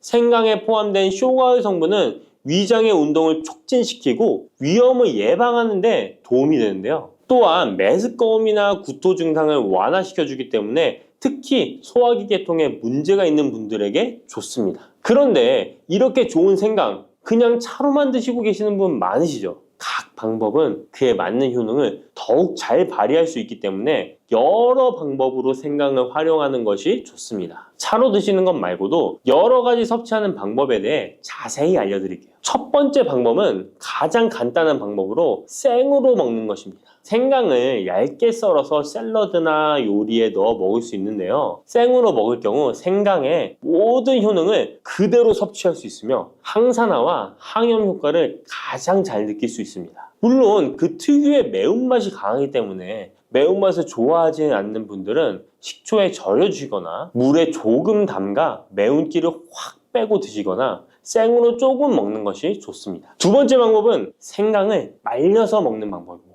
생강에 포함된 쇼가울 성분은 위장의 운동을 촉진시키고 위염을 예방하는 데 도움이 되는데요. 또한 메스꺼움이나 구토 증상을 완화시켜주기 때문에 특히 소화기 계통에 문제가 있는 분들에게 좋습니다. 그런데 이렇게 좋은 생강 그냥 차로만 드시고 계시는 분 많으시죠? 각 방법은 그에 맞는 효능을 더욱 잘 발휘할 수 있기 때문에 여러 방법으로 생강을 활용하는 것이 좋습니다. 차로 드시는 것 말고도 여러 가지 섭취하는 방법에 대해 자세히 알려드릴게요. 첫 번째 방법은 가장 간단한 방법으로 생으로 먹는 것입니다. 생강을 얇게 썰어서 샐러드나 요리에 넣어 먹을 수 있는데요. 생으로 먹을 경우 생강의 모든 효능을 그대로 섭취할 수 있으며 항산화와 항염 효과를 가장 잘 느낄 수 있습니다. 물론 그 특유의 매운맛이 강하기 때문에 매운맛을 좋아하지 않는 분들은 식초에 절여주시거나 물에 조금 담가 매운기를 확 빼고 드시거나 생으로 조금 먹는 것이 좋습니다. 2번째 방법은 생강을 말려서 먹는 방법입니다.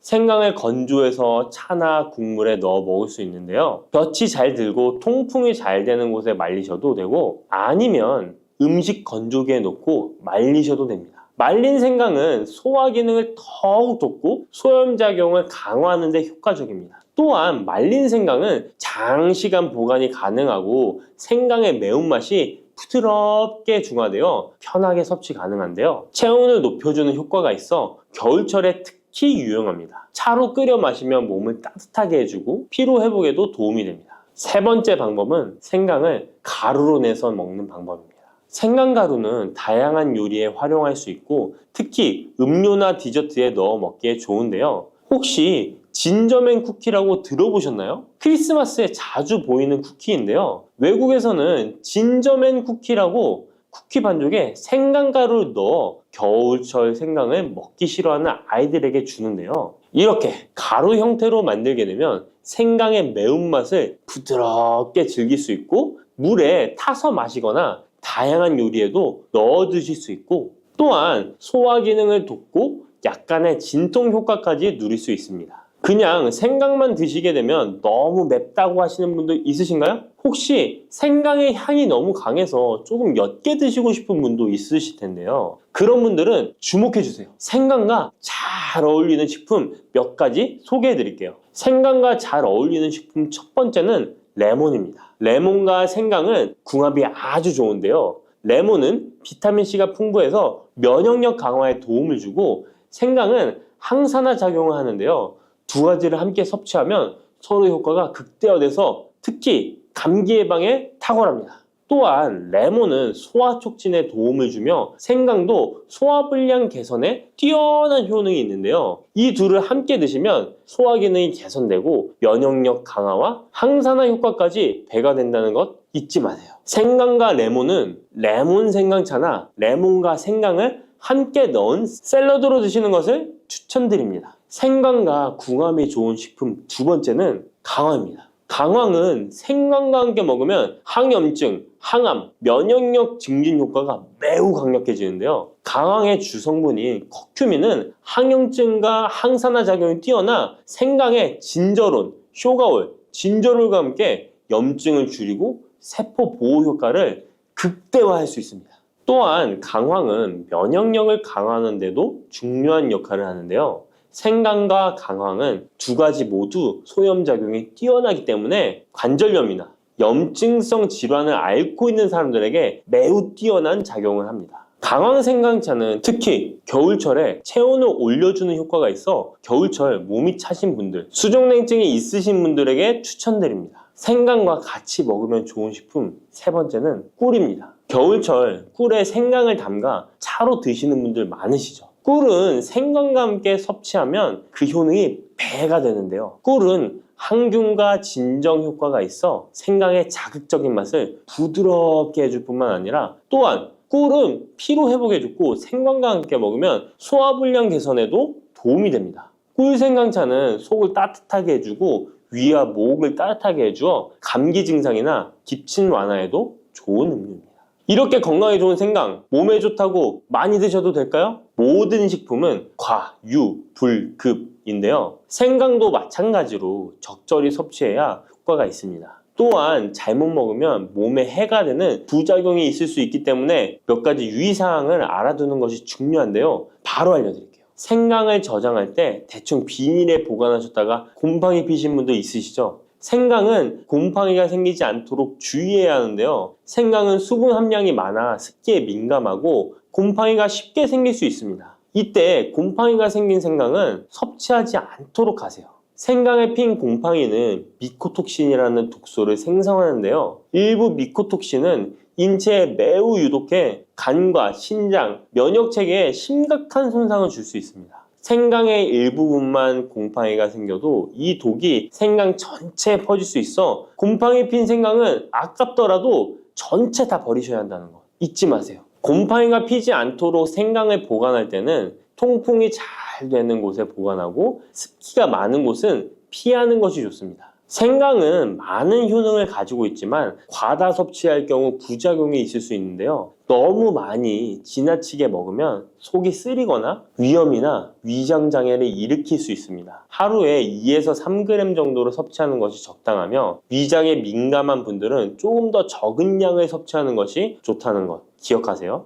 생강을 건조해서 차나 국물에 넣어 먹을 수 있는데요. 볕이 잘 들고 통풍이 잘 되는 곳에 말리셔도 되고 아니면 음식 건조기에 넣고 말리셔도 됩니다. 말린 생강은 소화 기능을 더욱 돋고 소염작용을 강화하는 데 효과적입니다. 또한 말린 생강은 장시간 보관이 가능하고 생강의 매운맛이 부드럽게 중화되어 편하게 섭취 가능한데요. 체온을 높여주는 효과가 있어 겨울철에 특히 유용합니다. 차로 끓여 마시면 몸을 따뜻하게 해주고 피로 회복에도 도움이 됩니다. 3번째 방법은 생강을 가루로 내서 먹는 방법입니다. 생강가루는 다양한 요리에 활용할 수 있고 특히 음료나 디저트에 넣어 먹기에 좋은데요. 혹시 진저맨 쿠키라고 들어보셨나요? 크리스마스에 자주 보이는 쿠키인데요. 외국에서는 진저맨 쿠키라고 쿠키 반죽에 생강가루를 넣어 겨울철 생강을 먹기 싫어하는 아이들에게 주는데요. 이렇게 가루 형태로 만들게 되면 생강의 매운맛을 부드럽게 즐길 수 있고 물에 타서 마시거나 다양한 요리에도 넣어 드실 수 있고 또한 소화 기능을 돕고 약간의 진통 효과까지 누릴 수 있습니다. 그냥 생강만 드시게 되면 너무 맵다고 하시는 분들 있으신가요? 혹시 생강의 향이 너무 강해서 조금 옅게 드시고 싶은 분도 있으실 텐데요. 그런 분들은 주목해 주세요. 생강과 잘 어울리는 식품 몇 가지 소개해 드릴게요. 생강과 잘 어울리는 식품 첫 번째는 레몬입니다. 레몬과 생강은 궁합이 아주 좋은데요. 레몬은 비타민C가 풍부해서 면역력 강화에 도움을 주고 생강은 항산화 작용을 하는데요. 두 가지를 함께 섭취하면 서로 효과가 극대화돼서 특히 감기 예방에 탁월합니다. 또한 레몬은 소화 촉진에 도움을 주며 생강도 소화불량 개선에 뛰어난 효능이 있는데요. 이 둘을 함께 드시면 소화 기능이 개선되고 면역력 강화와 항산화 효과까지 배가 된다는 것 잊지 마세요. 생강과 레몬은 레몬 생강차나 레몬과 생강을 함께 넣은 샐러드로 드시는 것을 추천드립니다. 생강과 궁합이 좋은 식품 두 번째는 강황입니다. 강황은 생강과 함께 먹으면 항염증, 항암, 면역력 증진 효과가 매우 강력해지는데요. 강황의 주성분인 커큐민은 항염증과 항산화 작용이 뛰어나 생강의 진저론, 쇼가올, 진저롤과 함께 염증을 줄이고 세포 보호 효과를 극대화할 수 있습니다. 또한 강황은 면역력을 강화하는 데도 중요한 역할을 하는데요. 생강과 강황은 두 가지 모두 소염작용이 뛰어나기 때문에 관절염이나 염증성 질환을 앓고 있는 사람들에게 매우 뛰어난 작용을 합니다. 강황 생강차는 특히 겨울철에 체온을 올려주는 효과가 있어 겨울철 몸이 차신 분들, 수족냉증이 있으신 분들에게 추천드립니다. 생강과 같이 먹으면 좋은 식품 세 번째는 꿀입니다. 겨울철 꿀에 생강을 담가 차로 드시는 분들 많으시죠? 꿀은 생강과 함께 섭취하면 그 효능이 배가 되는데요. 꿀은 항균과 진정 효과가 있어 생강의 자극적인 맛을 부드럽게 해줄 뿐만 아니라 또한 꿀은 피로 회복에 좋고 생강과 함께 먹으면 소화불량 개선에도 도움이 됩니다. 꿀 생강차는 속을 따뜻하게 해주고 위와 목을 따뜻하게 해주어 감기 증상이나 기침 완화에도 좋은 음료입니다. 이렇게 건강에 좋은 생강, 몸에 좋다고 많이 드셔도 될까요? 모든 식품은 과, 유, 불, 급인데요. 생강도 마찬가지로 적절히 섭취해야 효과가 있습니다. 또한 잘못 먹으면 몸에 해가 되는 부작용이 있을 수 있기 때문에 몇 가지 유의사항을 알아두는 것이 중요한데요. 바로 알려드릴게요. 생강을 저장할 때 대충 비닐에 보관하셨다가 곰팡이 피신 분들 있으시죠? 생강은 곰팡이가 생기지 않도록 주의해야 하는데요. 생강은 수분 함량이 많아 습기에 민감하고 곰팡이가 쉽게 생길 수 있습니다. 이때 곰팡이가 생긴 생강은 섭취하지 않도록 하세요. 생강에 핀 곰팡이는 미코톡신이라는 독소를 생성하는데요. 일부 미코톡신은 인체에 매우 유독해 간과 신장, 면역체계에 심각한 손상을 줄 수 있습니다. 생강의 일부분만 곰팡이가 생겨도 이 독이 생강 전체에 퍼질 수 있어 곰팡이 핀 생강은 아깝더라도 전체 다 버리셔야 한다는 거 잊지 마세요. 곰팡이가 피지 않도록 생강을 보관할 때는 통풍이 잘 되는 곳에 보관하고 습기가 많은 곳은 피하는 것이 좋습니다. 생강은 많은 효능을 가지고 있지만 과다 섭취할 경우 부작용이 있을 수 있는데요. 너무 많이 지나치게 먹으면 속이 쓰리거나 위염이나 위장장애를 일으킬 수 있습니다. 하루에 2에서 3g 정도로 섭취하는 것이 적당하며 위장에 민감한 분들은 조금 더 적은 양을 섭취하는 것이 좋다는 것 기억하세요.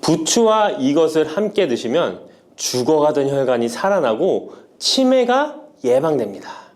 부추와 이것을 함께 드시면 죽어가던 혈관이 살아나고 치매가 예방됩니다.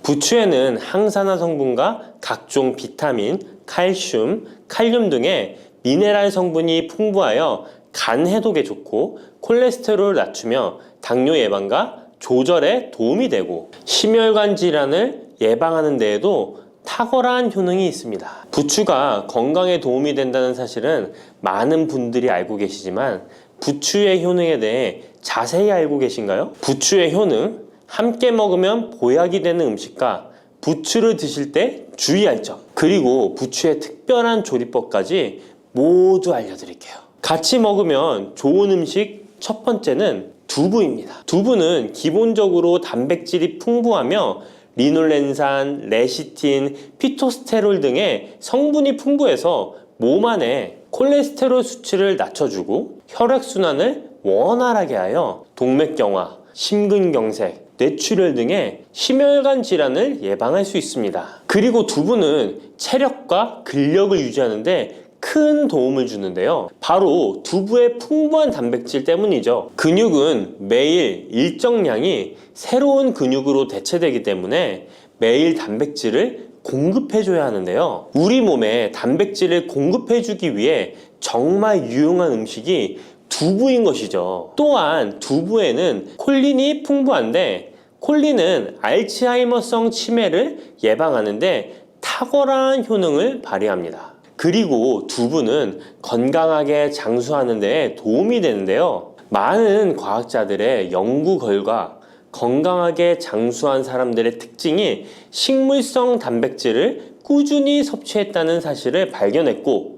부추에는 항산화 성분과 각종 비타민, 칼슘, 칼륨 등의 미네랄 성분이 풍부하여 간 해독에 좋고 콜레스테롤을 낮추며 당뇨 예방과 조절에 도움이 되고 심혈관 질환을 예방하는 데에도 탁월한 효능이 있습니다. 부추가 건강에 도움이 된다는 사실은 많은 분들이 알고 계시지만 부추의 효능에 대해 자세히 알고 계신가요? 부추의 효능, 함께 먹으면 보약이 되는 음식과 부추를 드실 때 주의할 점, 그리고 부추의 특별한 조리법까지 모두 알려드릴게요. 같이 먹으면 좋은 음식 첫 번째는 두부입니다. 두부는 기본적으로 단백질이 풍부하며 리놀렌산, 레시틴, 피토스테롤 등의 성분이 풍부해서 몸 안에 콜레스테롤 수치를 낮춰주고 혈액순환을 원활하게 하여 동맥경화, 심근경색, 뇌출혈 등의 심혈관 질환을 예방할 수 있습니다. 그리고 두부는 체력과 근력을 유지하는 데 큰 도움을 주는데요. 바로 두부의 풍부한 단백질 때문이죠. 근육은 매일 일정량이 새로운 근육으로 대체되기 때문에 매일 단백질을 공급해줘야 하는데요. 우리 몸에 단백질을 공급해주기 위해 정말 유용한 음식이 두부인 것이죠. 또한 두부에는 콜린이 풍부한데 콜린은 알츠하이머성 치매를 예방하는데 탁월한 효능을 발휘합니다. 그리고 두부는 건강하게 장수하는 데 도움이 되는데요. 많은 과학자들의 연구 결과 건강하게 장수한 사람들의 특징이 식물성 단백질을 꾸준히 섭취했다는 사실을 발견했고,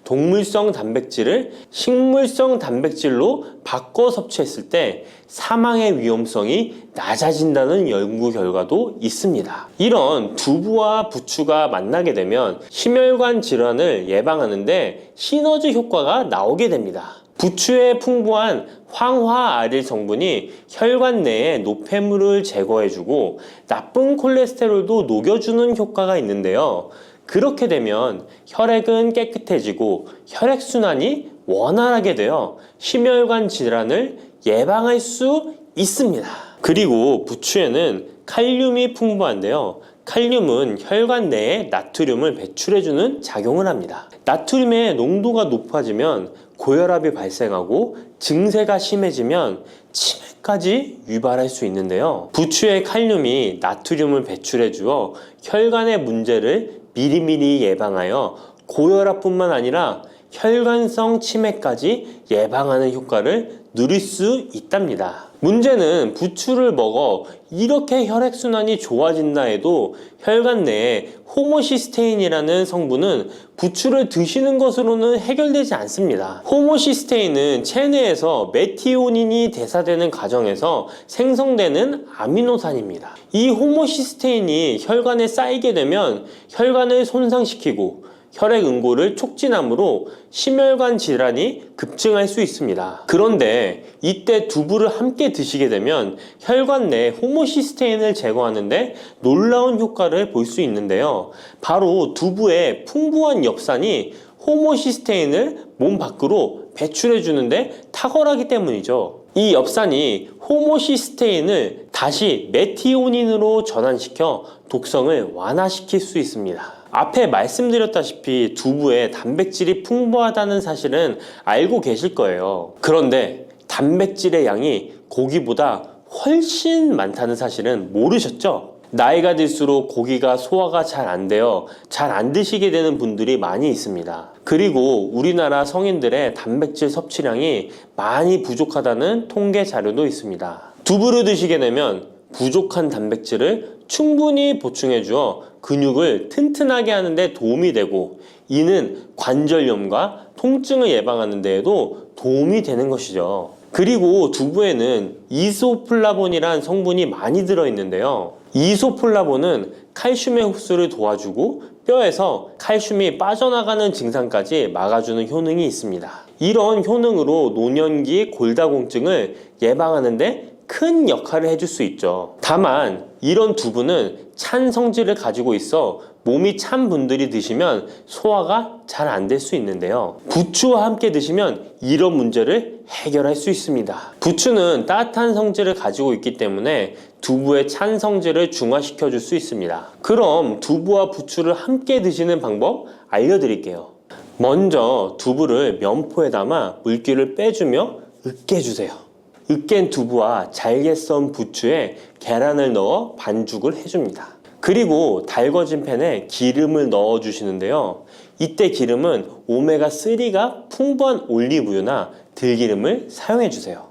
동물성 단백질을 식물성 단백질로 바꿔 섭취했을 때 사망의 위험성이 낮아진다는 연구 결과도 있습니다. 이런 두부와 부추가 만나게 되면 심혈관 질환을 예방하는데 시너지 효과가 나오게 됩니다. 부추에 풍부한 황화아릴 성분이 혈관 내의 노폐물을 제거해주고 나쁜 콜레스테롤도 녹여주는 효과가 있는데요. 그렇게 되면 혈액은 깨끗해지고 혈액순환이 원활하게 되어 심혈관 질환을 예방할 수 있습니다. 그리고 부추에는 칼륨이 풍부한데요. 칼륨은 혈관 내에 나트륨을 배출해주는 작용을 합니다. 나트륨의 농도가 높아지면 고혈압이 발생하고 증세가 심해지면 치매까지 유발할 수 있는데요. 부추의 칼륨이 나트륨을 배출해주어 혈관의 문제를 미리미리 예방하여 고혈압뿐만 아니라 혈관성 치매까지 예방하는 효과를 누릴 수 있답니다. 문제는 부추를 먹어 이렇게 혈액순환이 좋아진다 해도 혈관 내에 호모시스테인이라는 성분은 부추를 드시는 것으로는 해결되지 않습니다. 호모시스테인은 체내에서 메티오닌이 대사되는 과정에서 생성되는 아미노산입니다. 이 호모시스테인이 혈관에 쌓이게 되면 혈관을 손상시키고 혈액 응고를 촉진하므로 심혈관 질환이 급증할 수 있습니다. 그런데 이때 두부를 함께 드시게 되면 혈관 내 호모시스테인을 제거하는데 놀라운 효과를 볼 수 있는데요. 바로 두부의 풍부한 엽산이 호모시스테인을 몸 밖으로 배출해 주는데 탁월하기 때문이죠. 이 엽산이 호모시스테인을 다시 메티오닌으로 전환시켜 독성을 완화시킬 수 있습니다. 앞에 말씀드렸다시피 두부에 단백질이 풍부하다는 사실은 알고 계실 거예요. 그런데 단백질의 양이 고기보다 훨씬 많다는 사실은 모르셨죠? 나이가 들수록 고기가 소화가 잘 안 되어 잘 안 드시게 되는 분들이 많이 있습니다. 그리고 우리나라 성인들의 단백질 섭취량이 많이 부족하다는 통계 자료도 있습니다. 두부를 드시게 되면 부족한 단백질을 충분히 보충해 주어 근육을 튼튼하게 하는 데 도움이 되고, 이는 관절염과 통증을 예방하는 데에도 도움이 되는 것이죠. 그리고 두부에는 이소플라본이란 성분이 많이 들어있는데요. 이소플라본은 칼슘의 흡수를 도와주고 뼈에서 칼슘이 빠져나가는 증상까지 막아주는 효능이 있습니다. 이런 효능으로 노년기 골다공증을 예방하는 데 큰 역할을 해줄 수 있죠. 다만 이런 두부는 찬 성질을 가지고 있어 몸이 찬 분들이 드시면 소화가 잘 안 될 수 있는데요. 부추와 함께 드시면 이런 문제를 해결할 수 있습니다. 부추는 따뜻한 성질을 가지고 있기 때문에 두부의 찬 성질을 중화시켜 줄 수 있습니다. 그럼 두부와 부추를 함께 드시는 방법 알려드릴게요. 먼저 두부를 면포에 담아 물기를 빼주며 으깨주세요. 으깬 두부와 잘게 썬 부추에 계란을 넣어 반죽을 해줍니다. 그리고 달궈진 팬에 기름을 넣어 주시는데요. 이때 기름은 오메가3가 풍부한 올리브유나 들기름을 사용해 주세요.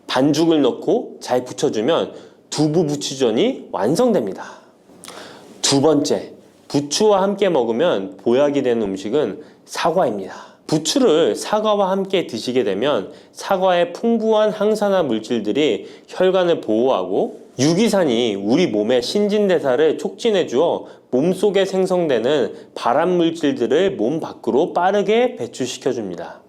반죽을 넣고 잘 부쳐주면 두부 부추전이 완성됩니다. 두 번째, 부추와 함께 먹으면 보약이 되는 음식은 사과입니다. 부추를 사과와 함께 드시게 되면 사과의 풍부한 항산화 물질들이 혈관을 보호하고 유기산이 우리 몸의 신진대사를 촉진해 주어 몸속에 생성되는 발암 물질들을 몸 밖으로 빠르게 배출시켜 줍니다.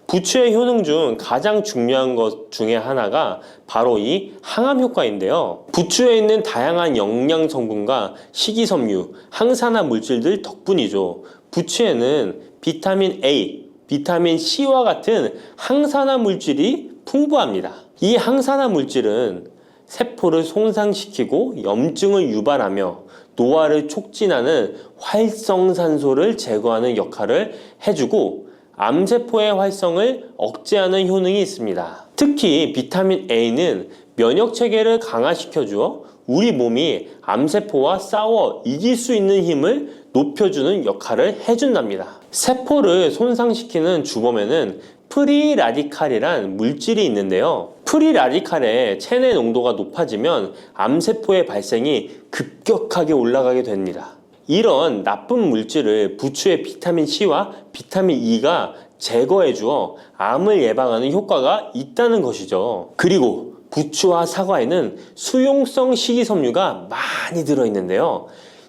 부추의 효능 중 가장 중요한 것 중에 하나가 바로 이 항암 효과인데요. 부추에 있는 다양한 영양 성분과 식이섬유, 항산화 물질들 덕분이죠. 부추에는 비타민 A, 비타민 C와 같은 항산화 물질이 풍부합니다. 이 항산화 물질은 세포를 손상시키고 염증을 유발하며 노화를 촉진하는 활성산소를 제거하는 역할을 해주고 암세포의 활성을 억제하는 효능이 있습니다. 특히 비타민 A는 면역체계를 강화시켜주어 우리 몸이 암세포와 싸워 이길 수 있는 힘을 높여주는 역할을 해준답니다. 세포를 손상시키는 주범에는 프리라디칼이란 물질이 있는데요. 프리라디칼의 체내 농도가 높아지면 암세포의 발생이 급격하게 올라가게 됩니다. 이런 나쁜 물질을 부추의 비타민 C와 비타민 E가 제거해 주어 암을 예방하는 효과가 있다는 것이죠. 그리고 부추와 사과에는 수용성 식이섬유가 많이 들어있는데요.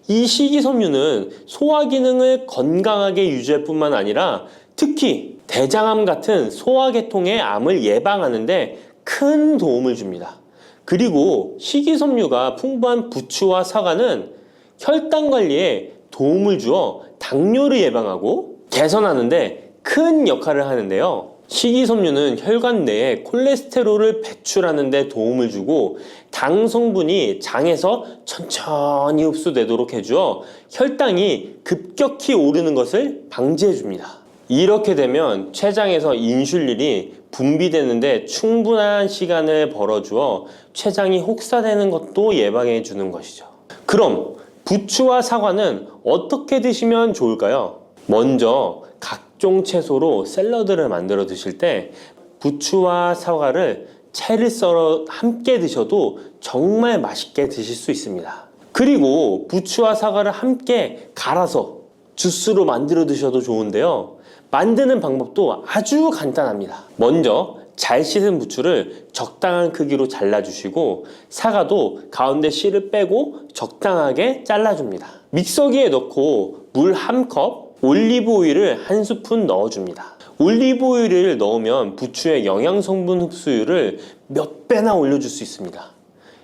이 식이섬유는 소화 기능을 건강하게 유지할 뿐만 아니라 특히 대장암 같은 소화계통의 암을 예방하는 데 큰 도움을 줍니다. 그리고 식이섬유가 풍부한 부추와 사과는 혈당 관리에 도움을 주어 당뇨를 예방하고 개선하는데 큰 역할을 하는데요. 식이섬유는 혈관 내에 콜레스테롤을 배출하는 데 도움을 주고 당 성분이 장에서 천천히 흡수되도록 해주어 혈당이 급격히 오르는 것을 방지해 줍니다. 이렇게 되면 췌장에서 인슐린이 분비되는데 충분한 시간을 벌어주어 췌장이 혹사되는 것도 예방해 주는 것이죠. 그럼 부추와 사과는 어떻게 드시면 좋을까요? 먼저 각종 채소로 샐러드를 만들어 드실 때 부추와 사과를 채를 썰어 함께 드셔도 정말 맛있게 드실 수 있습니다. 그리고 부추와 사과를 함께 갈아서 주스로 만들어 드셔도 좋은데요. 만드는 방법도 아주 간단합니다. 먼저 잘 씻은 부추를 적당한 크기로 잘라주시고 사과도 가운데 씨를 빼고 적당하게 잘라줍니다. 믹서기에 넣고 물 1컵, 올리브 오일을 1스푼 넣어줍니다. 올리브 오일을 넣으면 부추의 영양 성분 흡수율을 몇 배나 올려줄 수 있습니다.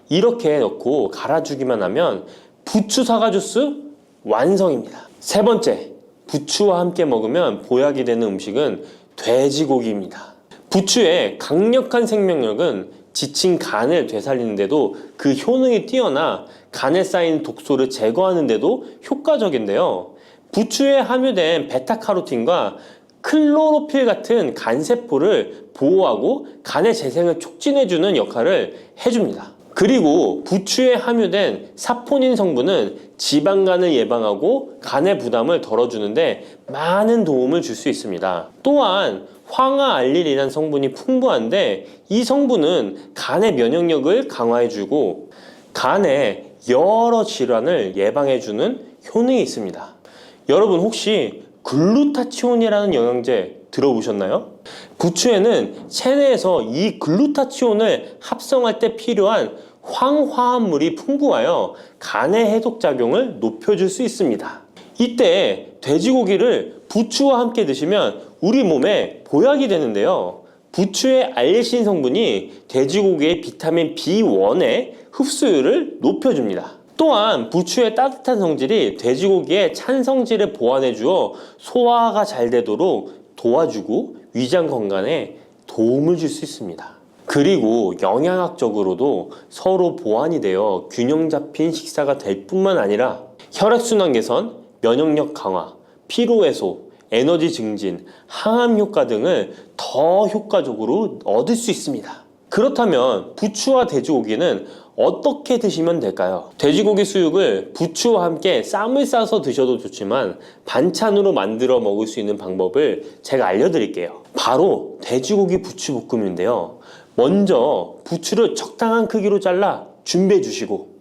이렇게 넣고 갈아주기만 하면 부추 사과 주스 완성입니다. 세 번째, 부추와 함께 먹으면 보약이 되는 음식은 돼지고기입니다. 부추의 강력한 생명력은 지친 간을 되살리는데도 그 효능이 뛰어나 간에 쌓인 독소를 제거하는데도 효과적인데요. 부추에 함유된 베타카로틴과 클로로필 같은 간세포를 보호하고 간의 재생을 촉진해주는 역할을 해줍니다. 그리고 부추에 함유된 사포닌 성분은 지방간을 예방하고 간의 부담을 덜어주는데 많은 도움을 줄 수 있습니다. 또한 황화알릴이라는 성분이 풍부한데 이 성분은 간의 면역력을 강화해주고 간의 여러 질환을 예방해주는 효능이 있습니다. 여러분 혹시 글루타치온이라는 영양제 들어보셨나요? 부추에는 체내에서 이 글루타치온을 합성할 때 필요한 황화합물이 풍부하여 간의 해독작용을 높여줄 수 있습니다. 이때 돼지고기를 부추와 함께 드시면 우리 몸에 보약이 되는데요. 부추의 알레신 성분이 돼지고기의 비타민 B1의 흡수율을 높여줍니다. 또한 부추의 따뜻한 성질이 돼지고기의 찬 성질을 보완해 주어 소화가 잘 되도록 도와주고 위장 건강에 도움을 줄 수 있습니다. 그리고 영양학적으로도 서로 보완이 되어 균형 잡힌 식사가 될 뿐만 아니라 혈액순환 개선, 면역력 강화, 피로 해소, 에너지 증진, 항암 효과 등을 더 효과적으로 얻을 수 있습니다. 그렇다면 부추와 돼지고기는 어떻게 드시면 될까요? 돼지고기 수육을 부추와 함께 쌈을 싸서 드셔도 좋지만 반찬으로 만들어 먹을 수 있는 방법을 제가 알려드릴게요. 바로 돼지고기 부추볶음인데요. 먼저 부추를 적당한 크기로 잘라 준비해 주시고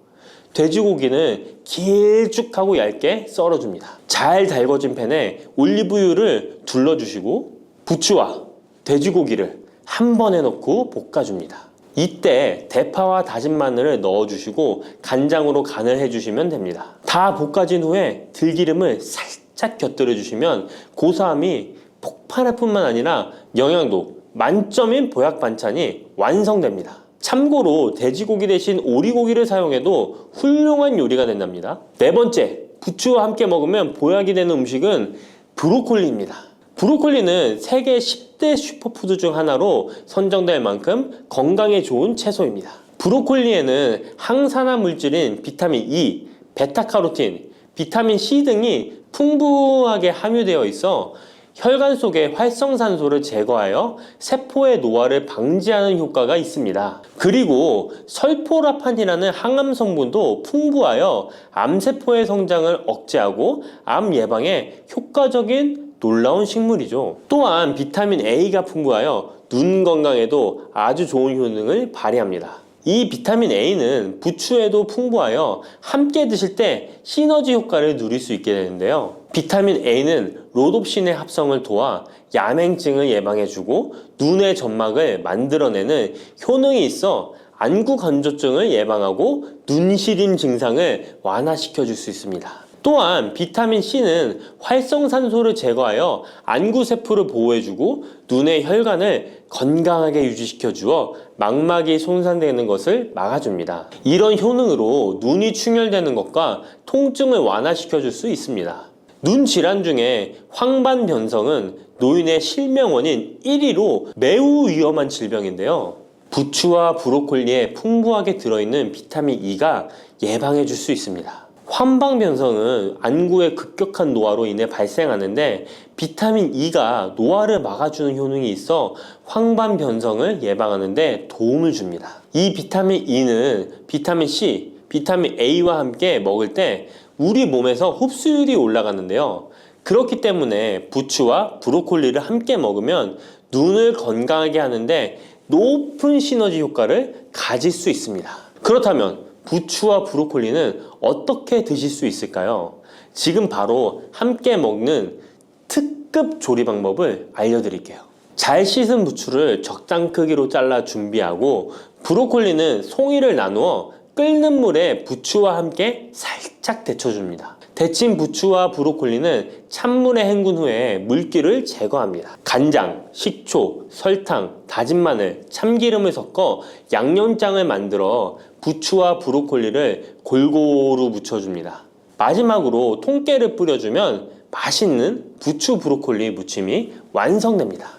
돼지고기는 길쭉하고 얇게 썰어줍니다. 잘 달궈진 팬에 올리브유를 둘러주시고 부추와 돼지고기를 한 번에 넣고 볶아줍니다. 이때 대파와 다진 마늘을 넣어주시고 간장으로 간을 해주시면 됩니다. 다 볶아진 후에 들기름을 살짝 곁들여 주시면 고소함이 폭발할 뿐만 아니라 영양도 만점인 보약 반찬이 완성됩니다. 참고로 돼지고기 대신 오리고기를 사용해도 훌륭한 요리가 된답니다. 네 번째, 부추와 함께 먹으면 보약이 되는 음식은 브로콜리입니다. 브로콜리는 세계 10대 슈퍼푸드 중 하나로 선정될 만큼 건강에 좋은 채소입니다. 브로콜리에는 항산화 물질인 비타민 E, 베타카로틴, 비타민 C 등이 풍부하게 함유되어 있어 혈관 속의 활성산소를 제거하여 세포의 노화를 방지하는 효과가 있습니다. 그리고 설포라판이라는 항암 성분도 풍부하여 암세포의 성장을 억제하고 암 예방에 효과적인 놀라운 식물이죠. 또한 비타민 A가 풍부하여 눈 건강에도 아주 좋은 효능을 발휘합니다. 이 비타민 A는 부추에도 풍부하여 함께 드실 때 시너지 효과를 누릴 수 있게 되는데요. 비타민 A는 로놉신의 합성을 도와 야맹증을 예방해주고 눈의 점막을 만들어내는 효능이 있어 안구 건조증을 예방하고 눈시림 증상을 완화시켜줄 수 있습니다. 또한 비타민 C는 활성산소를 제거하여 안구세포를 보호해주고 눈의 혈관을 건강하게 유지시켜주어 망막이 손상되는 것을 막아줍니다. 이런 효능으로 눈이 충혈되는 것과 통증을 완화시켜줄 수 있습니다. 눈 질환 중에 황반변성은 노인의 실명 원인 1위로 매우 위험한 질병인데요. 부추와 브로콜리에 풍부하게 들어있는 비타민 E가 예방해 줄 수 있습니다. 황반변성은 안구의 급격한 노화로 인해 발생하는데 비타민 E가 노화를 막아주는 효능이 있어 황반변성을 예방하는 데 도움을 줍니다. 이 비타민 E는 비타민 C, 비타민 A와 함께 먹을 때 우리 몸에서 흡수율이 올라가는데요. 그렇기 때문에 부추와 브로콜리를 함께 먹으면 눈을 건강하게 하는데 높은 시너지 효과를 가질 수 있습니다. 그렇다면 부추와 브로콜리는 어떻게 드실 수 있을까요? 지금 바로 함께 먹는 특급 조리 방법을 알려드릴게요. 잘 씻은 부추를 적당 크기로 잘라 준비하고 브로콜리는 송이를 나누어 끓는 물에 부추와 함께 살짝 데쳐줍니다. 데친 부추와 브로콜리는 찬물에 헹군 후에 물기를 제거합니다. 간장, 식초, 설탕, 다진 마늘, 참기름을 섞어 양념장을 만들어 부추와 브로콜리를 골고루 묻혀줍니다. 마지막으로 통깨를 뿌려주면 맛있는 부추 브로콜리 무침이 완성됩니다.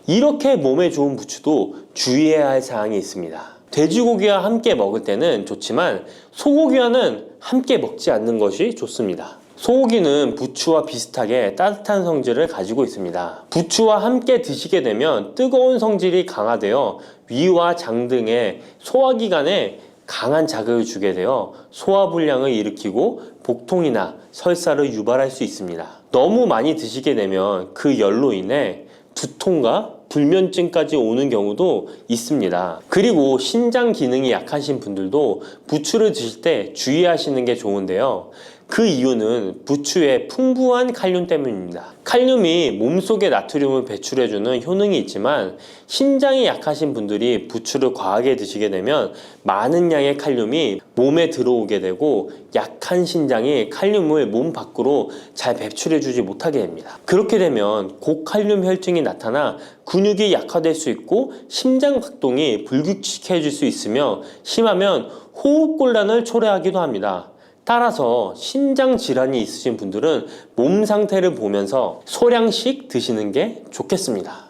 이렇게 몸에 좋은 부추도 주의해야 할 사항이 있습니다. 돼지고기와 함께 먹을 때는 좋지만 소고기와는 함께 먹지 않는 것이 좋습니다. 소고기는 부추와 비슷하게 따뜻한 성질을 가지고 있습니다. 부추와 함께 드시게 되면 뜨거운 성질이 강화되어 위와 장 등의 소화기관에 강한 자극을 주게 되어 소화불량을 일으키고 복통이나 설사를 유발할 수 있습니다. 너무 많이 드시게 되면 그 열로 인해 두통과 불면증까지 오는 경우도 있습니다. 그리고 신장 기능이 약하신 분들도 부추를 드실 때 주의하시는 게 좋은데요. 그 이유는 부추의 풍부한 칼륨 때문입니다. 칼륨이 몸속에 나트륨을 배출해주는 효능이 있지만 신장이 약하신 분들이 부추를 과하게 드시게 되면 많은 양의 칼륨이 몸에 들어오게 되고 약한 신장이 칼륨을 몸 밖으로 잘 배출해주지 못하게 됩니다. 그렇게 되면 고칼륨 혈증이 나타나 근육이 약화될 수 있고 심장 박동이 불규칙해질 수 있으며 심하면 호흡곤란을 초래하기도 합니다. 따라서 신장 질환이 있으신 분들은 몸 상태를 보면서 소량씩 드시는 게 좋겠습니다.